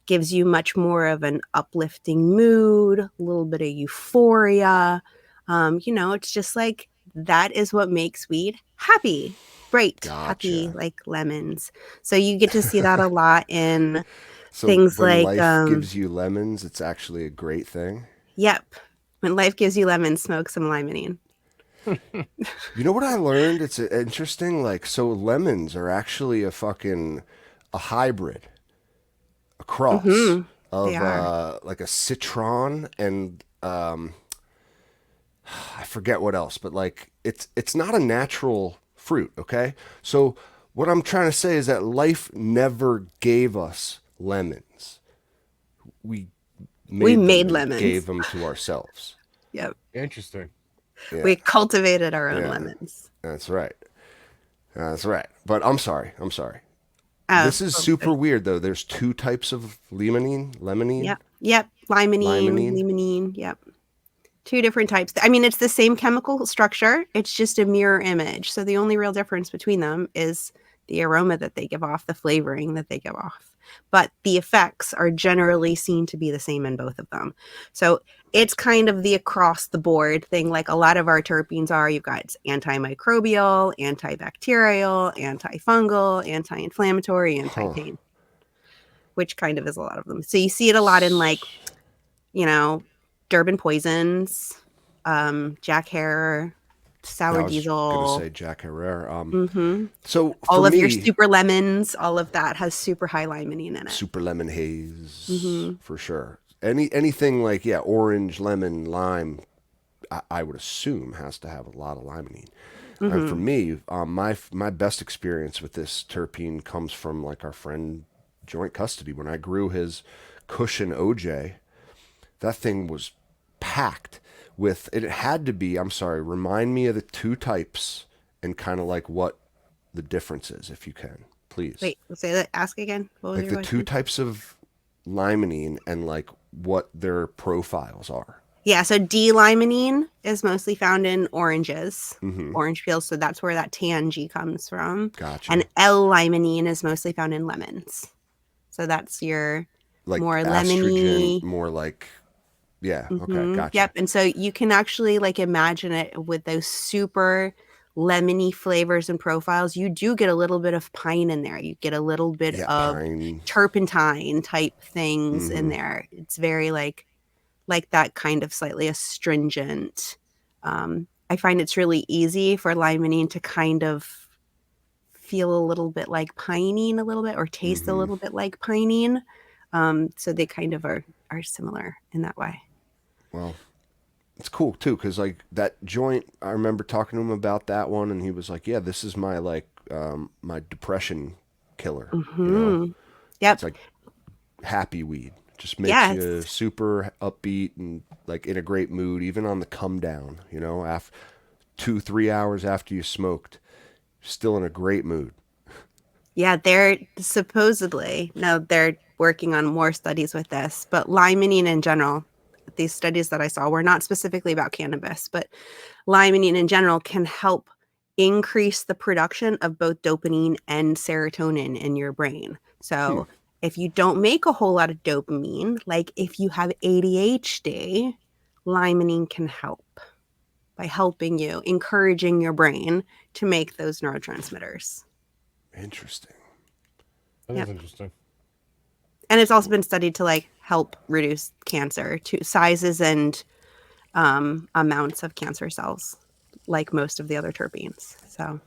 Gives you much more of an uplifting mood, a little bit of euphoria. It's just like that is what makes weed happy, bright, happy, Gotcha. like lemons. So you get to see that a lot in So things when like, life gives you lemons, it's actually a great thing. yep, when life gives you lemons, smoke some limonene. You know what I learned? It's interesting. Like, so lemons are actually a hybrid, a cross Mm-hmm. They of are. like a citron and I forget what else, but like it's not a natural fruit. Okay, so what I'm trying to say is that life never gave us lemons. We We made them made and lemons. gave them to ourselves. Yep. Interesting. Yeah, We cultivated our own yeah, lemons. that's right. That's right. But I'm sorry. I'm sorry. Oh, This is oh, super weird though. There's two types of lemonine, yep. Yep. Limonene, limonene. limonene. Yep. Two different types. I mean, it's the same chemical structure. It's just a mirror image. So the only real difference between them is the aroma that they give off, the flavoring that they give off. But the effects are generally seen to be the same in both of them. So it's kind of the across the board thing, like a lot of our terpenes are. You've got antimicrobial, antibacterial, antifungal, anti-inflammatory, Huh. anti-pain, which kind of is a lot of them. So you see it a lot in like, you know, Durban poisons, Jack Hare, Yeah, sour I was gonna diesel. say Jack Herrera. Mm-hmm. So for All of your me, super lemons, all of that has super high limonene in it. super lemon haze Mm-hmm. for sure. Anything like orange, lemon, lime, I would assume has to have a lot of limonene. And for Mm-hmm. me, my best experience with this terpene comes from like our friend Joint Custody when I grew his cushion OJ. That thing was packed with it had to be, I'm sorry, remind me of the two types and kind of like what the difference is if you can, please. Wait, say that. Ask again. What was Like your the two question? types of limonene and like what their profiles are. Yeah, so D-limonene is mostly found in oranges, Mhm. orange peels. So that's where that tangy comes from. And Gotcha. L-limonene is mostly found in lemons. So that's your Like more estrogen, lemony. more like okay, Yep. gotcha. And so you can actually like imagine it with those super lemony flavors and profiles. You do get a little bit of pine in there. You get a little bit Yeah, of pine. turpentine type things in Mhm. there. It's very like that kind of slightly astringent. I find it's really easy for limonene to kind of feel a little bit like pinene a little bit or taste a Mhm. little bit like pinene. So they kind of are similar in that way. Well, it's cool too cuz like that joint I remember talking to him about that one and he was like, "Yeah, this is my like my depression killer, you know." Hmm. It's Yep. like happy weed. Just makes Yes. you super upbeat and like in a great mood, even on the come down. After 2-3 hours after you smoked, still in a great mood. Yeah, they're supposedly, no, they're working on more studies with this, but limonene in general, these studies that I saw were not specifically about cannabis, but limonene in general can help increase the production of both dopamine and serotonin in your brain. So if you don't make a whole lot of dopamine, like if you have ADHD, limonene can help. by helping you, encouraging your brain to make those neurotransmitters. Interesting. That is Yep. interesting. And it's also been studied to like help reduce cancer to sizes and amounts of cancer cells, like most of the other terpenes. So,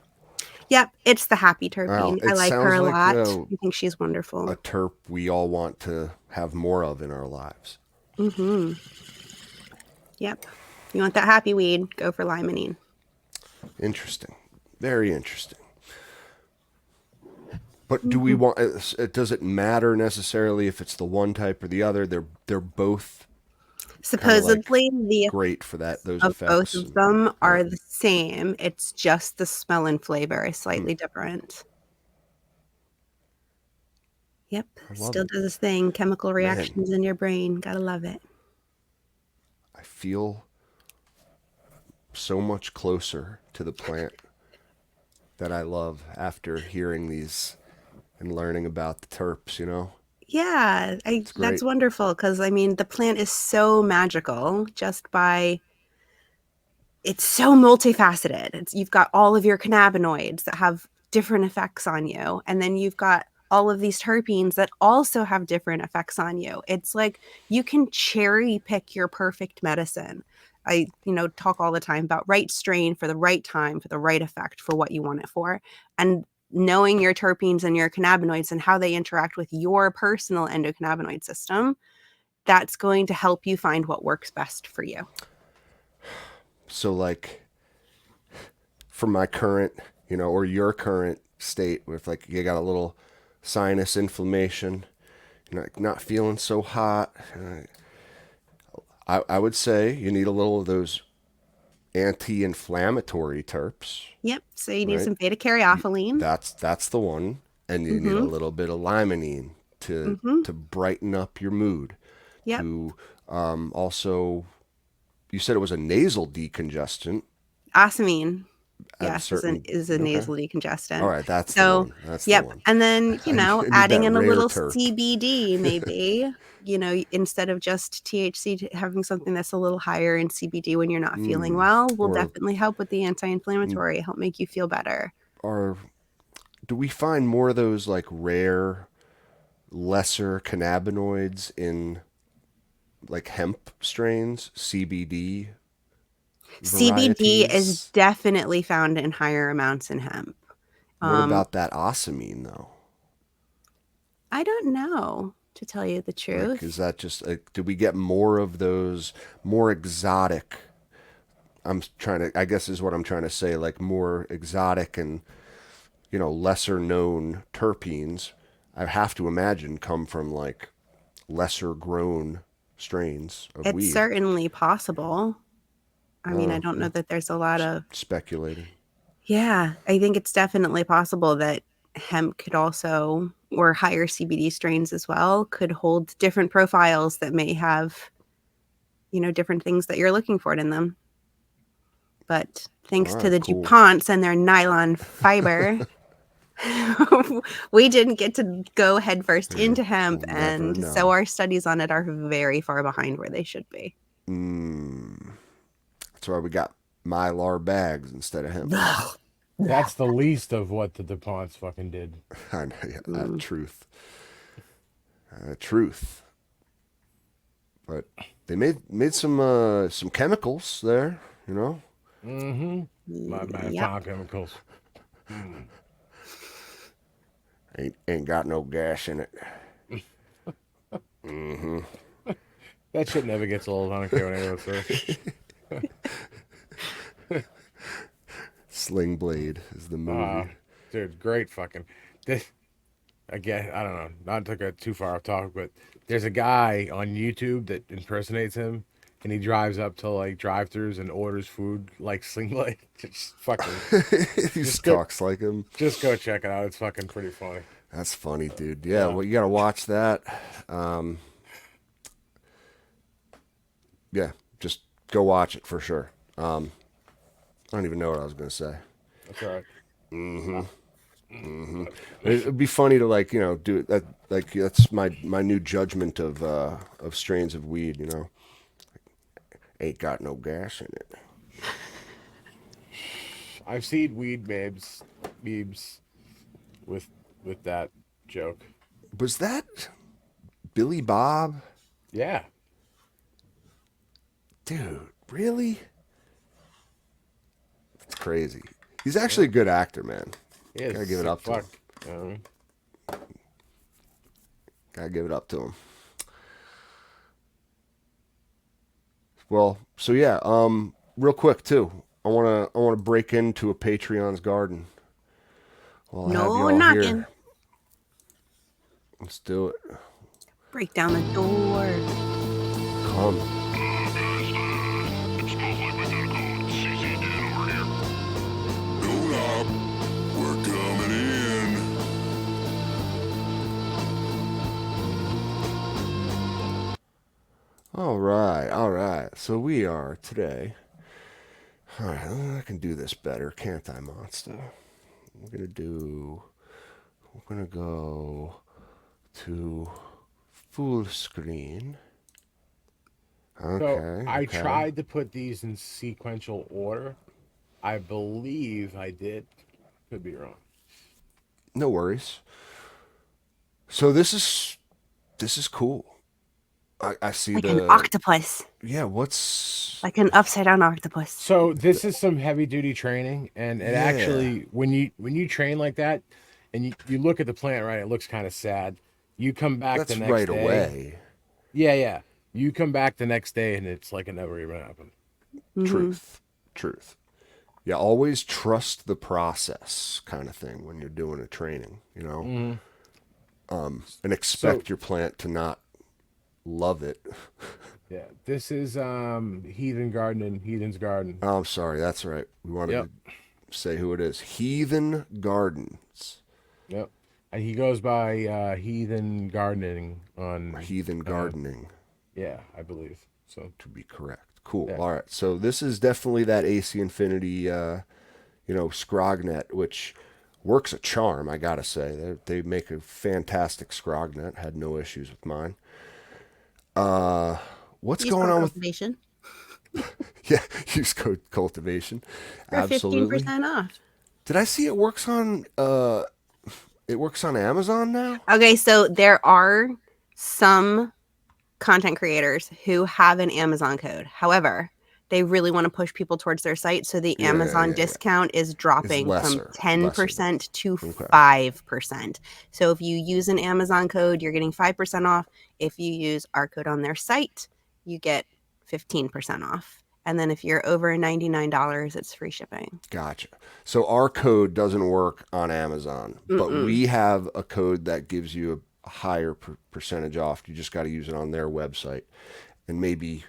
yep, it's the happy Wow, terpene. I it like her sounds a like lot. I think she's a wonderful. terp we all want to have more of in our lives. Mm-hmm. Yep. You want that happy weed? Go for limonene. Interesting. Very interesting. But do we Mm-hmm. want? Does it matter necessarily if it's the one type or the other? They're both kind of like Supposedly, the great for that those of both effects. of And, them yeah, are the same. It's just the smell and flavor is hmm, slightly different. Yep. I love Still it, does its thing. Chemical man. reactions in your brain. Gotta love it. I feel so much closer to the plant that I love after hearing these and learning about the terps. Yeah, It's that's great. wonderful because I mean the plant is so magical just by it's so multifaceted. You've got all of your cannabinoids that have different effects on you, and then you've got all of these terpenes that also have different effects on you. It's like you can cherry pick your perfect medicine. I, talk all the time about right strain for the right time, for the right effect, for what you want it for. And knowing your terpenes and your cannabinoids and how they interact with your personal endocannabinoid system, that's going to help you find what works best for you. So like for my current, or your current state with like you got a little sinus inflammation, not feeling so hot. I would say you need a little of those anti-inflammatory terps, Yep. So you need right? some beta caryophyllene. That's the one, and you need a Mm-hmm. little bit of limonene to Mm-hmm. to brighten up your mood. Yep. To also, you said it was a nasal decongestant Asamine, at a yes, is certain. a Okay, nasal all decongestant. right, that's the So, one. That's the yep. one. And then, I need adding that in a rare little terp. CBD maybe, instead of just THC, having something that's a little higher in CBD when you're not feeling well will Or definitely help with the anti-inflammatory, help make you feel better. or do we find more of those like rare, lesser cannabinoids in like hemp strains, CBD CBD is varieties? definitely found in higher amounts in hemp. What Um, about that asamine though? I don't know, to tell you the Like, is truth. that just like, do we get more of those more exotic? I guess is what I'm trying to say, like more exotic and, lesser known terpenes. I have to imagine come from like lesser grown strains of It's weed. certainly possible. I mean, I Oh, don't know that there's a lot just of, speculating. yeah, I think it's definitely possible that hemp could also, or higher CBD strains as well, could hold different profiles that may have, different things that you're looking for in them. But All thanks to right, the cool. DuPonts and their nylon fiber, we didn't get to go headfirst Yeah, into we'll hemp. never And so know. our studies on it are very far behind where they should be. That's why we got Mylar bags instead of hemp. That's the least of what the DuPonts fucking did. I know, yeah, Mm. truth, truth. But they made some chemicals there. Mm-hmm. My Yep. farm chemicals. Mm. Ain't got no gas in it. That shit never gets old. I don't care what anyone says. Sling Blade is the Uh, movie. dude, great fucking. This, again, I don't know, not to go too far off topic, but there's a guy on YouTube that impersonates him, and he drives up to like drive-throughs and orders food like Sling Blade. Just fucking, He just just go, talks like him. just go check it out. It's fucking pretty funny. That's funny, dude. Yeah, Yeah. well, you gotta watch that. Um, yeah, just go watch it for sure. I don't even know what I was gonna say. That's all right. It'd be funny to like do that. Like that's my new judgment of strains of weed. Ain't got no gas in it. I've seen weed memes with that joke. Was that Billy Bob? Yeah, Dude, really? It's crazy. He's actually yeah. a good actor, man. He is Gotta a give it sick up to him. fuck. Um, Gotta give it up to him. Well, so yeah, real quick too. I wanna break into a Patreon's garden. Well, I have No y'all here. knocking. Let's do it. Break down the door. Come. Hold up. We're coming in. All right, all right. So we are today. All right, I can do this better, can't I, Monsta? We're gonna go to full screen. so Okay, I okay. tried to put these in sequential order. I believe I did. Could be wrong. No worries. So this is cool. I see Like an the octopus. yeah. What's Like an upside down octopus. So this is some heavy duty training, and it yeah? actually when you train like that, and you look at the plant, right, it looks kind of sad. You come back the That's next right day, away. yeah, yeah. You come back the next day, and it's like it never even happened. Mm-hmm. Truth, truth. Yeah, always trust the process, kind of thing when you're doing a training. Hmm. And So expect your plant to not love it. yeah, this is Heathen's Garden. Oh, I'm sorry. That's right. We wanted Yep, to say who it is. Heathen Gardens. yep. And he goes by Heathen Gardening on, Heathen uh, Gardening, yeah, I believe so. to be correct. Cool. Yeah, All right. So this is definitely that AC Infinity, Scrognet, which works a charm. I gotta say, they make a fantastic Scrognet. Had no issues with mine. What's Use going code on with? cultivation Yeah, use code cultivation. for Absolutely. 15% off. Did I see it works on? It works on Amazon now. Okay, so there are some content creators who have an Amazon code. However, they really want to push people towards their site. So the Yeah, Amazon yeah, yeah. discount is It's dropping from lesser than. 10% to Okay. 5%. So if you use an Amazon code, you're getting 5% off. If you use our code on their site, you get 15% off. And then if you're over $99, it's free shipping. Gotcha. So our code doesn't work on Amazon, but Mm-mm. we have a code that gives you a higher percentage off. You just got to use it on their website, and maybe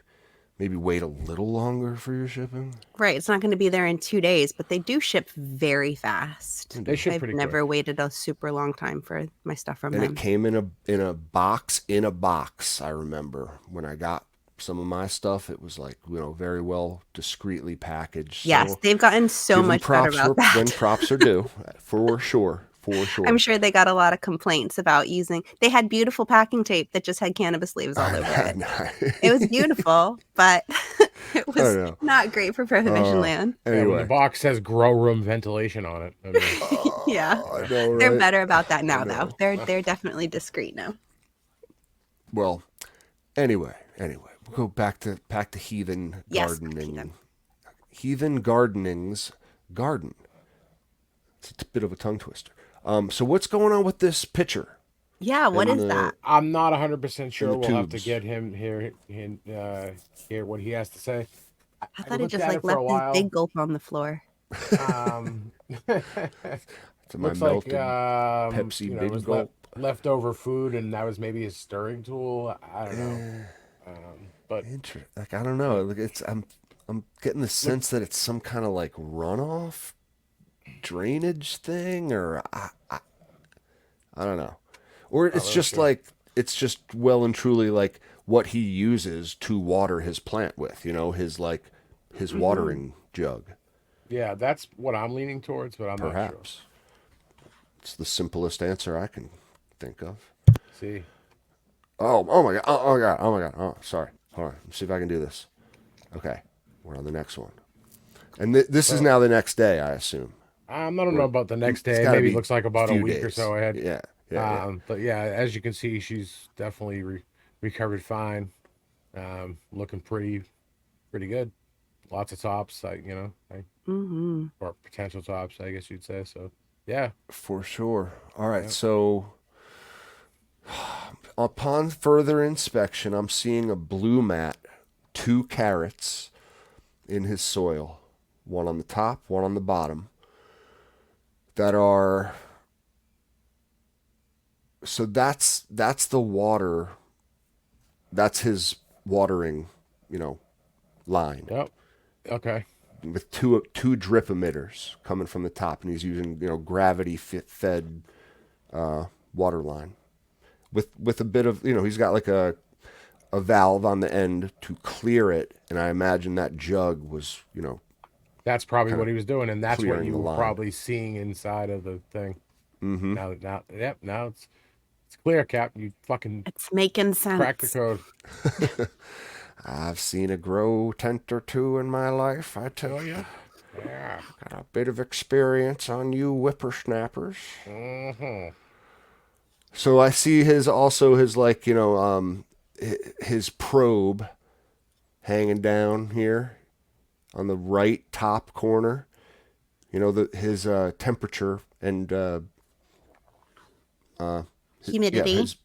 wait a little longer for your shipping. Right. It's not going to be there in 2 days, but they do ship very fast. they ship I've pretty never quick. waited a super long time for my stuff from And it them. came in a box. I remember when I got some of my stuff, it was like very well discreetly packaged. Yes, So they've gotten so give them much better props about for when that. props are due, for sure, for I'm sure. sure they got a lot of complaints about using. They had beautiful packing tape that just had cannabis leaves all over it. It was beautiful, but it I was know. not great for Prohibition land. Yeah, when the Anyway, box says grow room ventilation on it, I mean, Yeah. I know, They're right? better about that I now though. know. They're definitely discreet now. Well, anyway, we'll go back to heathen Yes, Keegan. gardening. Heathen gardening's garden. It's a bit of a tongue twister. So what's going on with this pitcher Yeah, what and is the that? I'm not 100% and sure. the We'll have to tubes? get him here and hear what he has to say. I I thought he looked just at like it for left a his big while. gulp on the floor. To my Looks like melted Pepsi it Big was Gulp. leftover food, and that was maybe his stirring tool. I don't know, Eh, but Like I don't know. yeah, Like I'm getting the look, sense that it's some kind of like runoff drainage thing, or I don't know, or not it's really just sure. like it's just well and truly like what he uses to water his plant with. His Hmm. watering jug. Yeah, that's what I'm leaning towards, but I'm not sure. Perhaps it's the simplest answer I can think of. See, Oh my god! Oh my god! Oh my god! Oh, sorry. Hold on. Let's see if I can do this. Okay, we're on the next one. And this is So now the next day, I assume. I don't know Or about the next it's day. got to Maybe it be looks like a about a few week or days. so ahead. Yeah, yeah, yeah. But yeah, as you can see, she's definitely recovered fine. Looking pretty good. Lots of tops, Mm-hmm. or potential tops, I guess you'd say. So yeah, For sure. All right, yeah. so upon further inspection, I'm seeing a blue mat, 2 carats in his soil, one on the top, one on the bottom, that are so that's the water, that's his watering, you know, line Yep. Okay. with two drip emitters coming from the top, and he's using gravity fed water line with a bit of he's got like a valve on the end to clear it, and I imagine that jug was That's probably kind what of he was doing, and that's what clearing you the were line. probably seeing inside of the thing. Mm-hmm. Yep. Now it's clear, Cap. You fucking It's making cracked the sense. code. I've seen a grow tent or two in my life, I tell you. Yeah. Got a bit of experience on you whippersnappers. Mm-hmm. So I see his like his probe hanging down here on the right top corner. His temperature and yeah Humidity.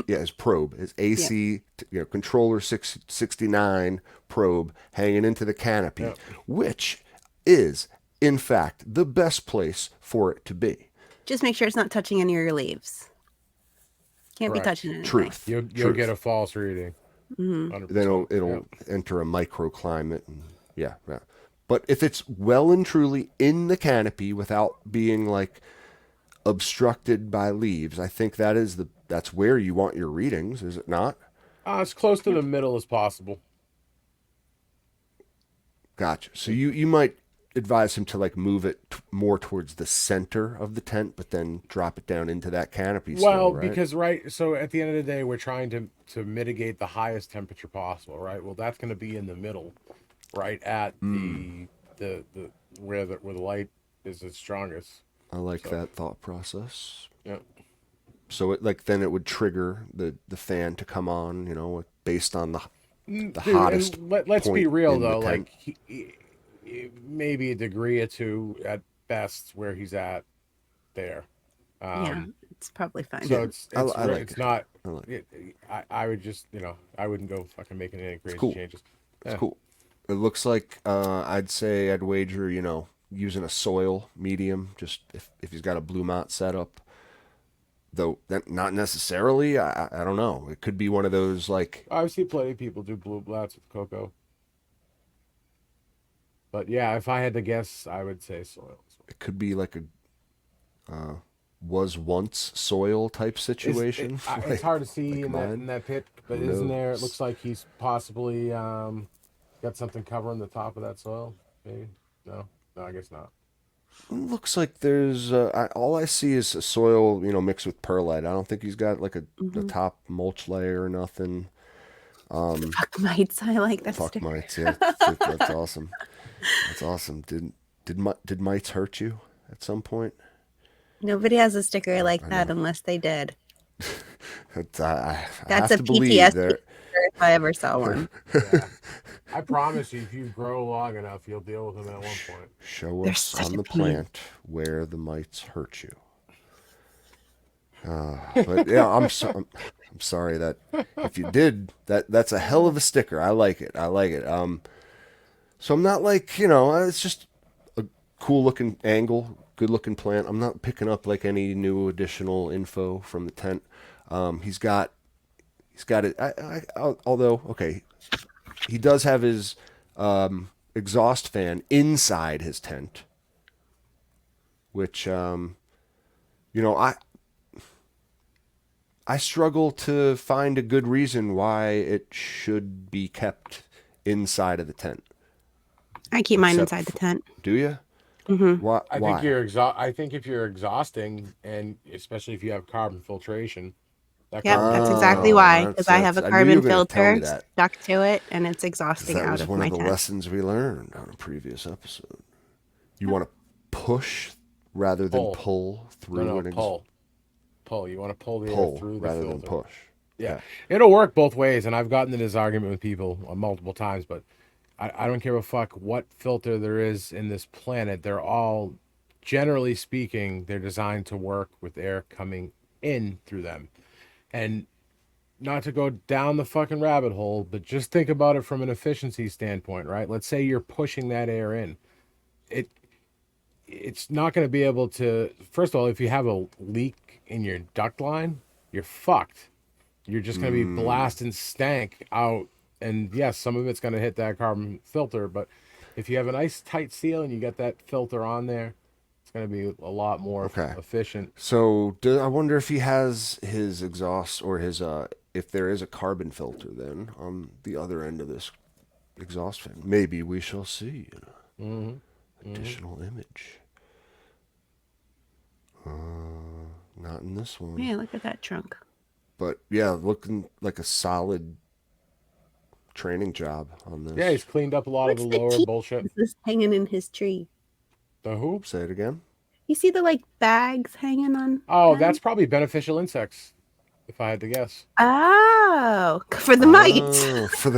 his probe, his Yep. AC controller 669 probe hanging into the canopy, Yep. which is in fact the best place for it to be. Just make sure it's not touching any of your leaves. Can't be Correct. touching anything. You'll get Truth. a false reading. Mm-hmm. Then 100%. it'll Yep. enter a microclimate, and yeah, yeah. But if it's well and truly in the canopy without being like obstructed by leaves, I think that's where you want your readings, is it not? As close to the middle as possible. Gotcha. So you might advise him to like move it more towards the center of the tent, but then drop it down into that canopy still, Well, right? because right, so at the end of the day, we're trying to mitigate the highest temperature possible, right? Well, that's going to be in the middle, right at the where the light is its strongest. I like So that thought process. yeah. So then it would trigger the fan to come on, based on the Dude, hottest and let's be point real in the though, tent. like maybe a degree or two at best where he's at there. Yeah, Um, it's probably fine. so Yeah, I like it's it. not. I like it. I would just I wouldn't go fucking making any It's crazy cool. changes. It's Yeah. cool. It looks like I'd wager, using a soil medium, just if he's got a blue mat set up. Though that not necessarily, I don't know. It could be one of those like I see plenty of people do blue blats with cocoa. But yeah, if I had to guess, I would say soil. it could be like a was once soil type situation, It's hard to see like in mine. that pit, but Who isn't there? It knows? looks like he's possibly got something covering the top of that soil. Maybe no, I guess not. Looks like there's all I see is a soil, mixed with perlite. I don't think he's got like a Mm-hmm. top mulch layer or nothing. Fuck mites. I like that Fuck sticker. mites, yeah, that's awesome. That's awesome. Did mites hurt you at some point? Nobody has a sticker like I that know. unless they did. I That's have a to believe PTSD there. sticker if I ever saw one. Yeah, I promise you, if you grow long enough, you'll deal with them at one point. Show They're us such on a the pain. plant where the mites hurt you. But yeah, I'm sorry that if you did that's a hell of a sticker. I like it. I like it. So I'm not like it's just a cool looking angle, good looking plant. I'm not picking up like any new additional info from the tent. He's got it. Although okay, he does have his exhaust fan inside his tent, which I struggle to find a good reason why it should be kept inside of the tent. I keep mine Except, inside the tent. do you? Mm-hmm. Why? I think Why? I think if you're exhausting, and especially if you have carbon filtration, That Yep, carbon that's filter. exactly Oh, why. Because I have a I knew you carbon were gonna tell me filter that stuck to it, and it's because exhausting that out was of one my of the tent. lessons we learned on a previous episode. You Yep. want to push rather than Pull. pull No, through no, an pull. Pull. You want to pull the air pull through the rather than filter. push. Yeah, Okay. it'll work both ways, and I've gotten in this argument with people multiple times, but I don't care a fuck what filter there is in this planet. They're all, generally speaking, they're designed to work with air coming in through them. And not to go down the fucking rabbit hole, but just think about it from an efficiency standpoint, right? Let's say you're pushing that air in. It it's not going to be able to. First of all, if you have a leak in your duct line, you're fucked. You're just going to be Mm, blasting stank out. And yes, some of it's going to hit that carbon filter, but if you have a nice tight seal and you got that filter on there, it's going to be a lot more okay. efficient. So I wonder if he has his exhaust or his if there is a carbon filter then on the other end of this exhaust fan. Maybe we shall see. Mm-hmm. Mm-hmm. Additional image. Not in this one. Man, look at that trunk. But yeah, looking like a solid training job on this. Yeah, he's cleaned up a lot of the What's the lower tea bullshit. is this hanging in his tree? The hoop? Say it again. You see the like bags hanging on Oh, them? that's probably beneficial insects, if I had to guess. Oh, for the mites. Oh, for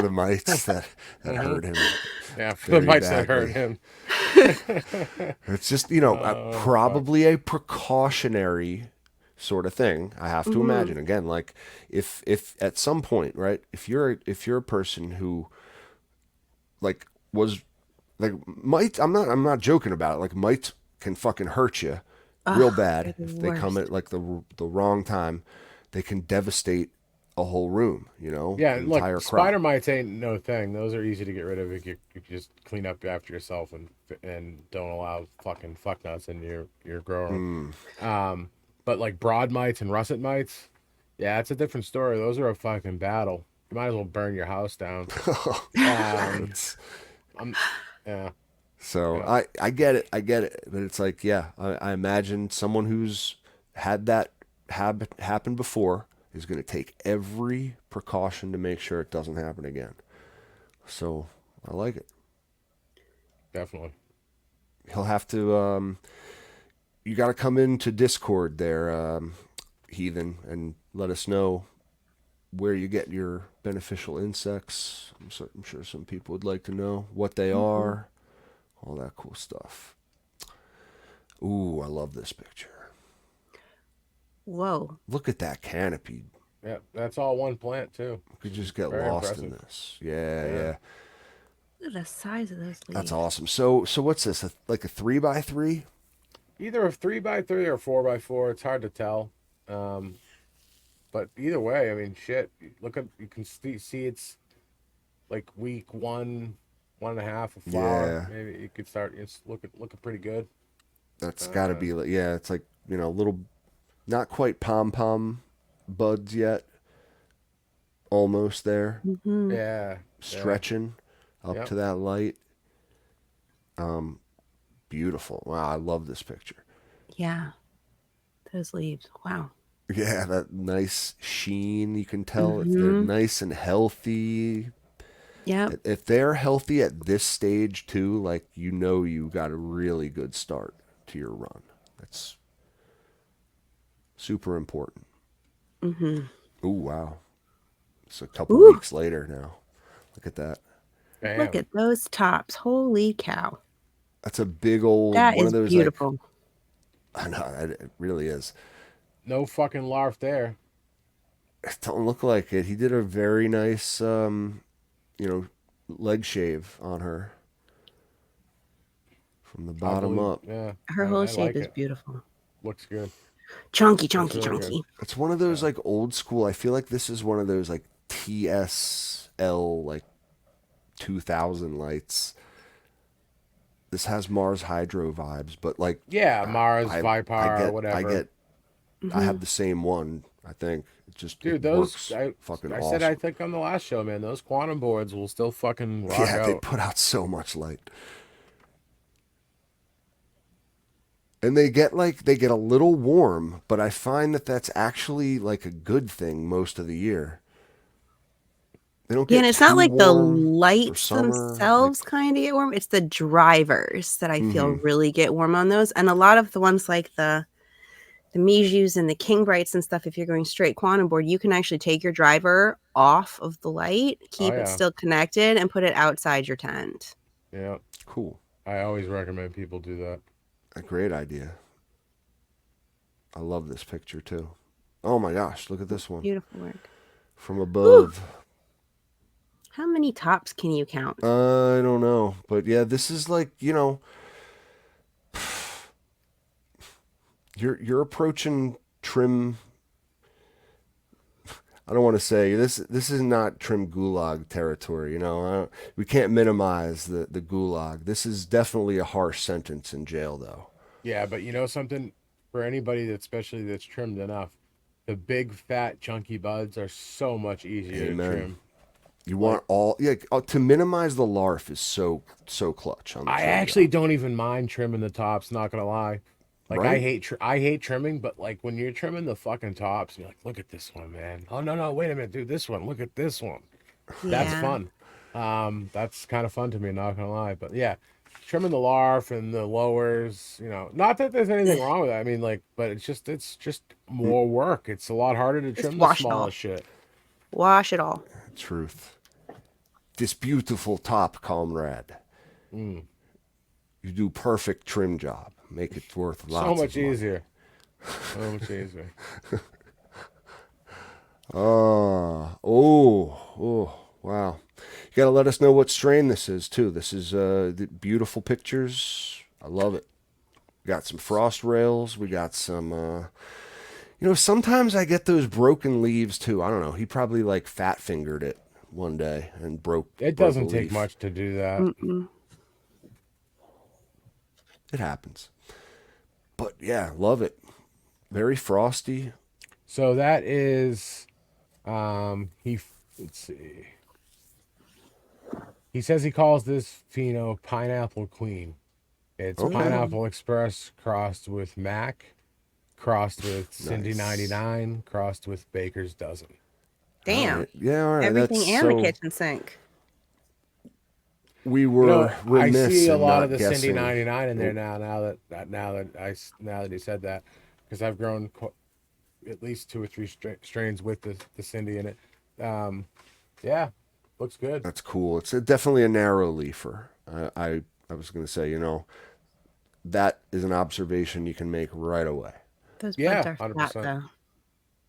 the mites that Mm-hmm. hurt him Yeah, for the very mites that hurt badly. him. It's just Oh, fuck. probably a precautionary sort of thing. I have to Hmm. imagine again, like if at some point, right? If you're a person who like was like mites, I'm not joking about it. Like mites can fucking hurt you real Oh, bad they're the if they come at worst. like the wrong time. They can devastate a whole room, Yeah, an and look, entire spider crop. mites ain't no thing. Those are easy to get rid of if you just clean up after yourself and don't allow fucking fuck nuts in your grow room. Mm. But like broad mites and russet mites, yeah, it's a different story. Those are a fucking battle. You might as well burn your house down. Um, It's I'm, yeah, so yeah. I get it, but it's like yeah, I imagine someone who's had that habit happen before is going to take every precaution to make sure it doesn't happen again. So I like it. Definitely. He'll have to. You got to come into Discord there, heathen, and let us know where you get your beneficial insects. I'm sure some people would like to know what they Mhm. are, all that cool stuff. Ooh, I love this picture. Whoa. Look at that canopy. Yeah, that's all one plant too. You could Which is just get very lost in impressive. this. Yeah, Yeah. yeah. Look at the size of those That's leaves. awesome. So what's this? Like a 3x3? Either a 3x3 or 4x4. It's hard to tell. Um, but either way, I mean, shit. Look at you can see it's like week one, 1.5 of flower. Yeah, Maybe you could start. It's looking pretty good. that's got to Uh, be like yeah. It's like little, not quite pom pom buds yet. Almost there, Hmm. yeah, yeah, stretching up yep. to that light. Beautiful. Wow, I love this picture. Yeah, those leaves. Wow. Yeah, that nice sheen. You can tell if they're Hmm. nice and healthy. Yep. If they're healthy at this stage too, like you got a really good start to your run. That's super important. Hmm. Ooh, wow. It's a couple Ooh, weeks later now. Look at that. look Damn. at those tops. Holy cow. That's a big old That one of is those like beautiful. I know it really is. No fucking larf there. It don't look like it. He did a very nice you know, leg shave on her from the I bottom believe. up. Yeah, Her whole I shape like is it. beautiful. Looks good. Chunky, Looks chunky, really good. chunky. It's one of those Yeah. like old school. I feel like this is one of those like TSL like 2000 lights. This has Mars Hydro vibes, but like Yeah, I Mars, I, I Vipar, get I whatever. get I Hmm. have the same one. I think it Dude, those works fucking I said I awesome. think on the last show, man, those quantum boards will still fucking rock Yeah, they out. put out so much light. And they get a little warm, but I find that that's actually like a good thing most of the year. They don't Yeah, get and it's not too like the warm for lights summer. themselves kind of get warm. It's the drivers that I feel Mhm. really get warm on those. And a lot of the ones like the Mijus and the King Brights and stuff, if you're going straight quantum board, you can actually take your driver off of the light, Oh keep it yeah, still connected, and put it outside your tent. yeah. Cool. I always recommend people do that. A great idea. I love this picture too. Oh my gosh, look at this one. Beautiful work. From Whew. above. How many tops can you count? I don't know. But yeah, this is like, you're approaching trim. I don't want to say this is not trim gulag territory, we can't minimize the gulag. This is definitely a harsh sentence in jail though. Yeah, but you know something? For anybody that especially that's trimmed enough, the big fat chunky buds are so much easier to Amen. trim. You Like want to minimize the larf is so clutch on the I trim actually job. don't even mind trimming the tops, not gonna lie. Like Right? I hate trimming, but like when you're trimming the fucking tops, you're like, look at this one, man. Oh no, wait a minute, dude, this one, look at this one. That's Yeah. fun. That's kind of fun to me, not gonna lie. But yeah, trimming the larf and the lowers, not that there's anything wrong with that. I mean, like, but it's just more work. It's a lot harder to Just trim the wash it all. smallest shit. Wash it all. Truth. This beautiful top, comrade. Mm. You do perfect trim job. Make it worth So lots of much money. easier. So much easier. Wow. You got to let us know what strain this is, too. This is the beautiful pictures. I love it. We got some frost rails. We got some, sometimes I get those broken leaves, too. I don't know. He probably, like, fat fingered it one day and broke It a doesn't take leaf. much to do that. Mm-mm. It happens. But, yeah, love it. Very frosty. So that is, let's see. He says he calls this pheno Pineapple Queen. It's Okay. Pineapple Express crossed with Mac, crossed with Cindy Nice. 99, crossed with Baker's Dozen. Damn. All right. Yeah, all right. Everything That's and the so kitchen sink. we were I remiss see a in lot not of the Cindy guessing. 99 in there Oh, now that he said that, because I've grown at least two or three strains with the Cindy in it. Yeah, looks good. that's cool. It's definitely a narrow leafer. I was going to say, that is an observation you can make right away. Those buds Yeah, are fat 100%. though.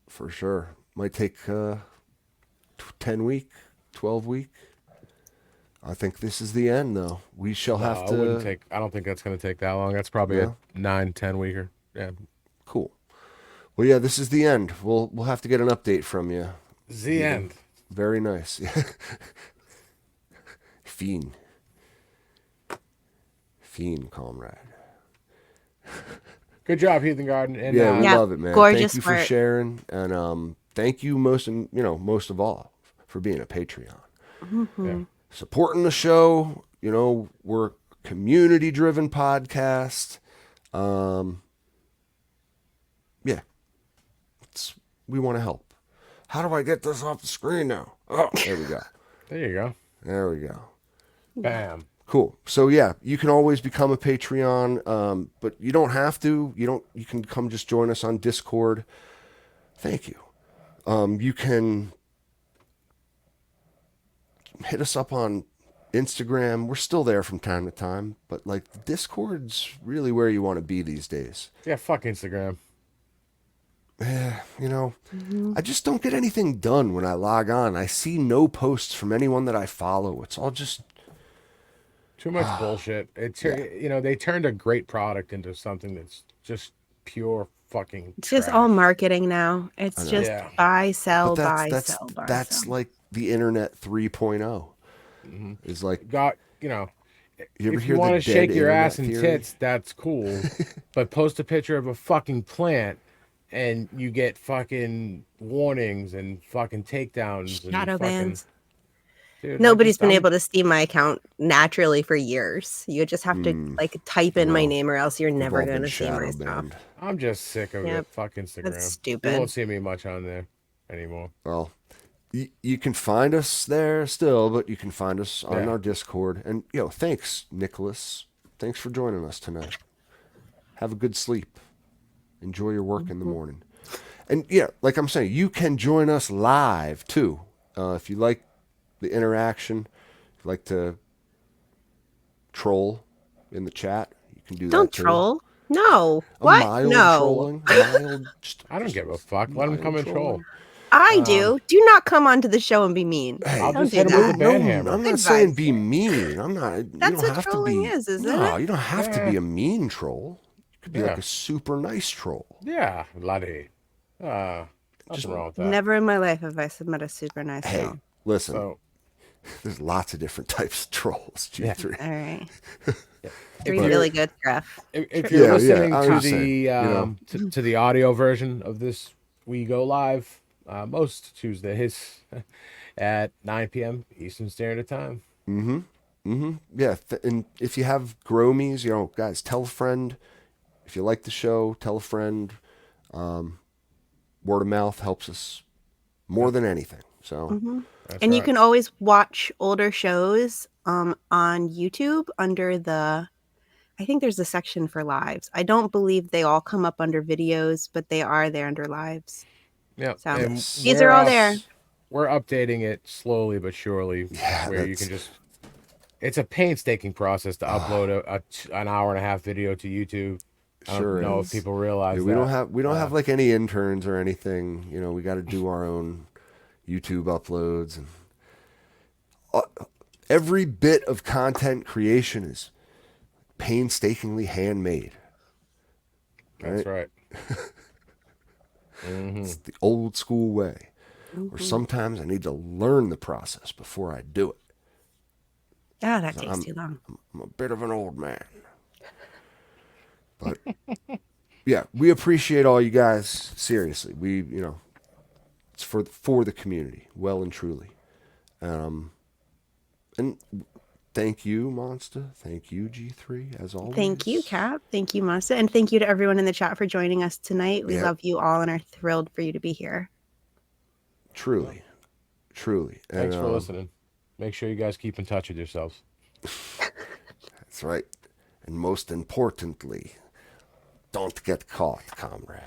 For sure. Might take 10 week, 12 week. I think this is the end, though. We shall have No, it wouldn't to. take. I don't think that's going to take that long. That's probably No? a 9-10 weeker. Yeah, Cool. Well, yeah, this is the end. We'll have to get an update from you. the end. Very nice. Fiend. Fiend, comrade. Good job, Heathen Garden. And Yeah, we Yeah, love it, man. gorgeous Thank you for work. sharing, and thank you most of all for being a Patreon, yeah, supporting the show. We're a community-driven podcast. Yeah, we want to help. How do I get this off the screen now? Oh, there we go. there you go. There we go. Bam. Cool. So yeah, you can always become a Patreon, but you don't have to. You can come just join us on Discord. Thank you. You can hit us up on Instagram. We're still there from time to time, but like Discord's really where you want to be these days. Yeah, fuck Instagram. I just don't get anything done when I log on. I see no posts from anyone that I follow. It's all just Too much bullshit. They turned a great product into something that's just pure fucking It's just trash. all marketing now. It's know. just Yeah. buy, sell, but buy, that's sell, buy, that's sell. like the internet 3.0. Is like Got you ever if hear you want the to shake dead your internet ass and theory? tits, that's cool. But post a picture of a fucking plant and you get fucking warnings and fucking takedowns and Shadow fucking bans. Dude, Nobody's been able to steam my account naturally for years. You just have to like type in my Well, name, or else you're We've never all going been to see my shadow stuff. banned. I'm just sick of Yep. it. Fuck That's Instagram. You stupid. won't see me much on there anymore. Well, you can find us there still, but you can find us on Yeah. our Discord. And thanks, Nicholas. Thanks for joining us tonight. Have a good sleep. Enjoy your work in the morning. And yeah, like I'm saying, you can join us live too. If you like the interaction, if you like to troll in the chat, you can do Don't that too. troll. No. A What? mild No. trolling. Mild. I don't give a fuck. Let him come and troll. I do. Do not come onto the show and be mean. Hey, I'll Don't just do hit him with that. the bad hammer. I'm Good not saying vibes. be mean. I'm not. You That's don't what have to trolling be. is, isn't No, it? you don't have to be a mean troll. You could be like Yeah. a super nice troll. Yeah, laddie. Nothing wrong with that. Never in my life have I met a super nice Hey, troll. listen. So, There's lots of different types of trolls. G3. All right. if Three you're- really good stuff. if you're Yeah, listening I to was the saying, to the audio version of this, we go live most Tuesdays at 9 p.m. Eastern Standard Time. Yeah, and if you have Gromies, guys, tell a friend. If you like the show, tell a friend. Word of mouth helps us more than anything. So, That's And you right. can always watch older shows on YouTube under the, I think there's a section for lives. I don't believe they all come up under videos, but they are there under lives. Yeah, So and these are all there. We're updating it slowly but surely, Yeah, where you can just. It's a painstaking process to upload an hour and a half video to YouTube. I don't Sure know is. if people realize we that. don't have like any interns or anything. We got to do our own YouTube uploads, and every bit of content creation is painstakingly handmade. That's right. It's the old school way. Or sometimes I need to learn the process before I do it. Oh, that takes too long. I'm a bit of an old man. But yeah, we appreciate all you guys. Seriously, it's for the community, well and truly. And thank you, Monsta. Thank you, G3, as always. Thank you, Cap. Thank you, Monsta. And thank you to everyone in the chat for joining us tonight. We love you all and are thrilled for you to be here. Truly. Thanks And, for listening. Make sure you guys keep in touch with yourselves. That's right. And most importantly, don't get caught, comrade.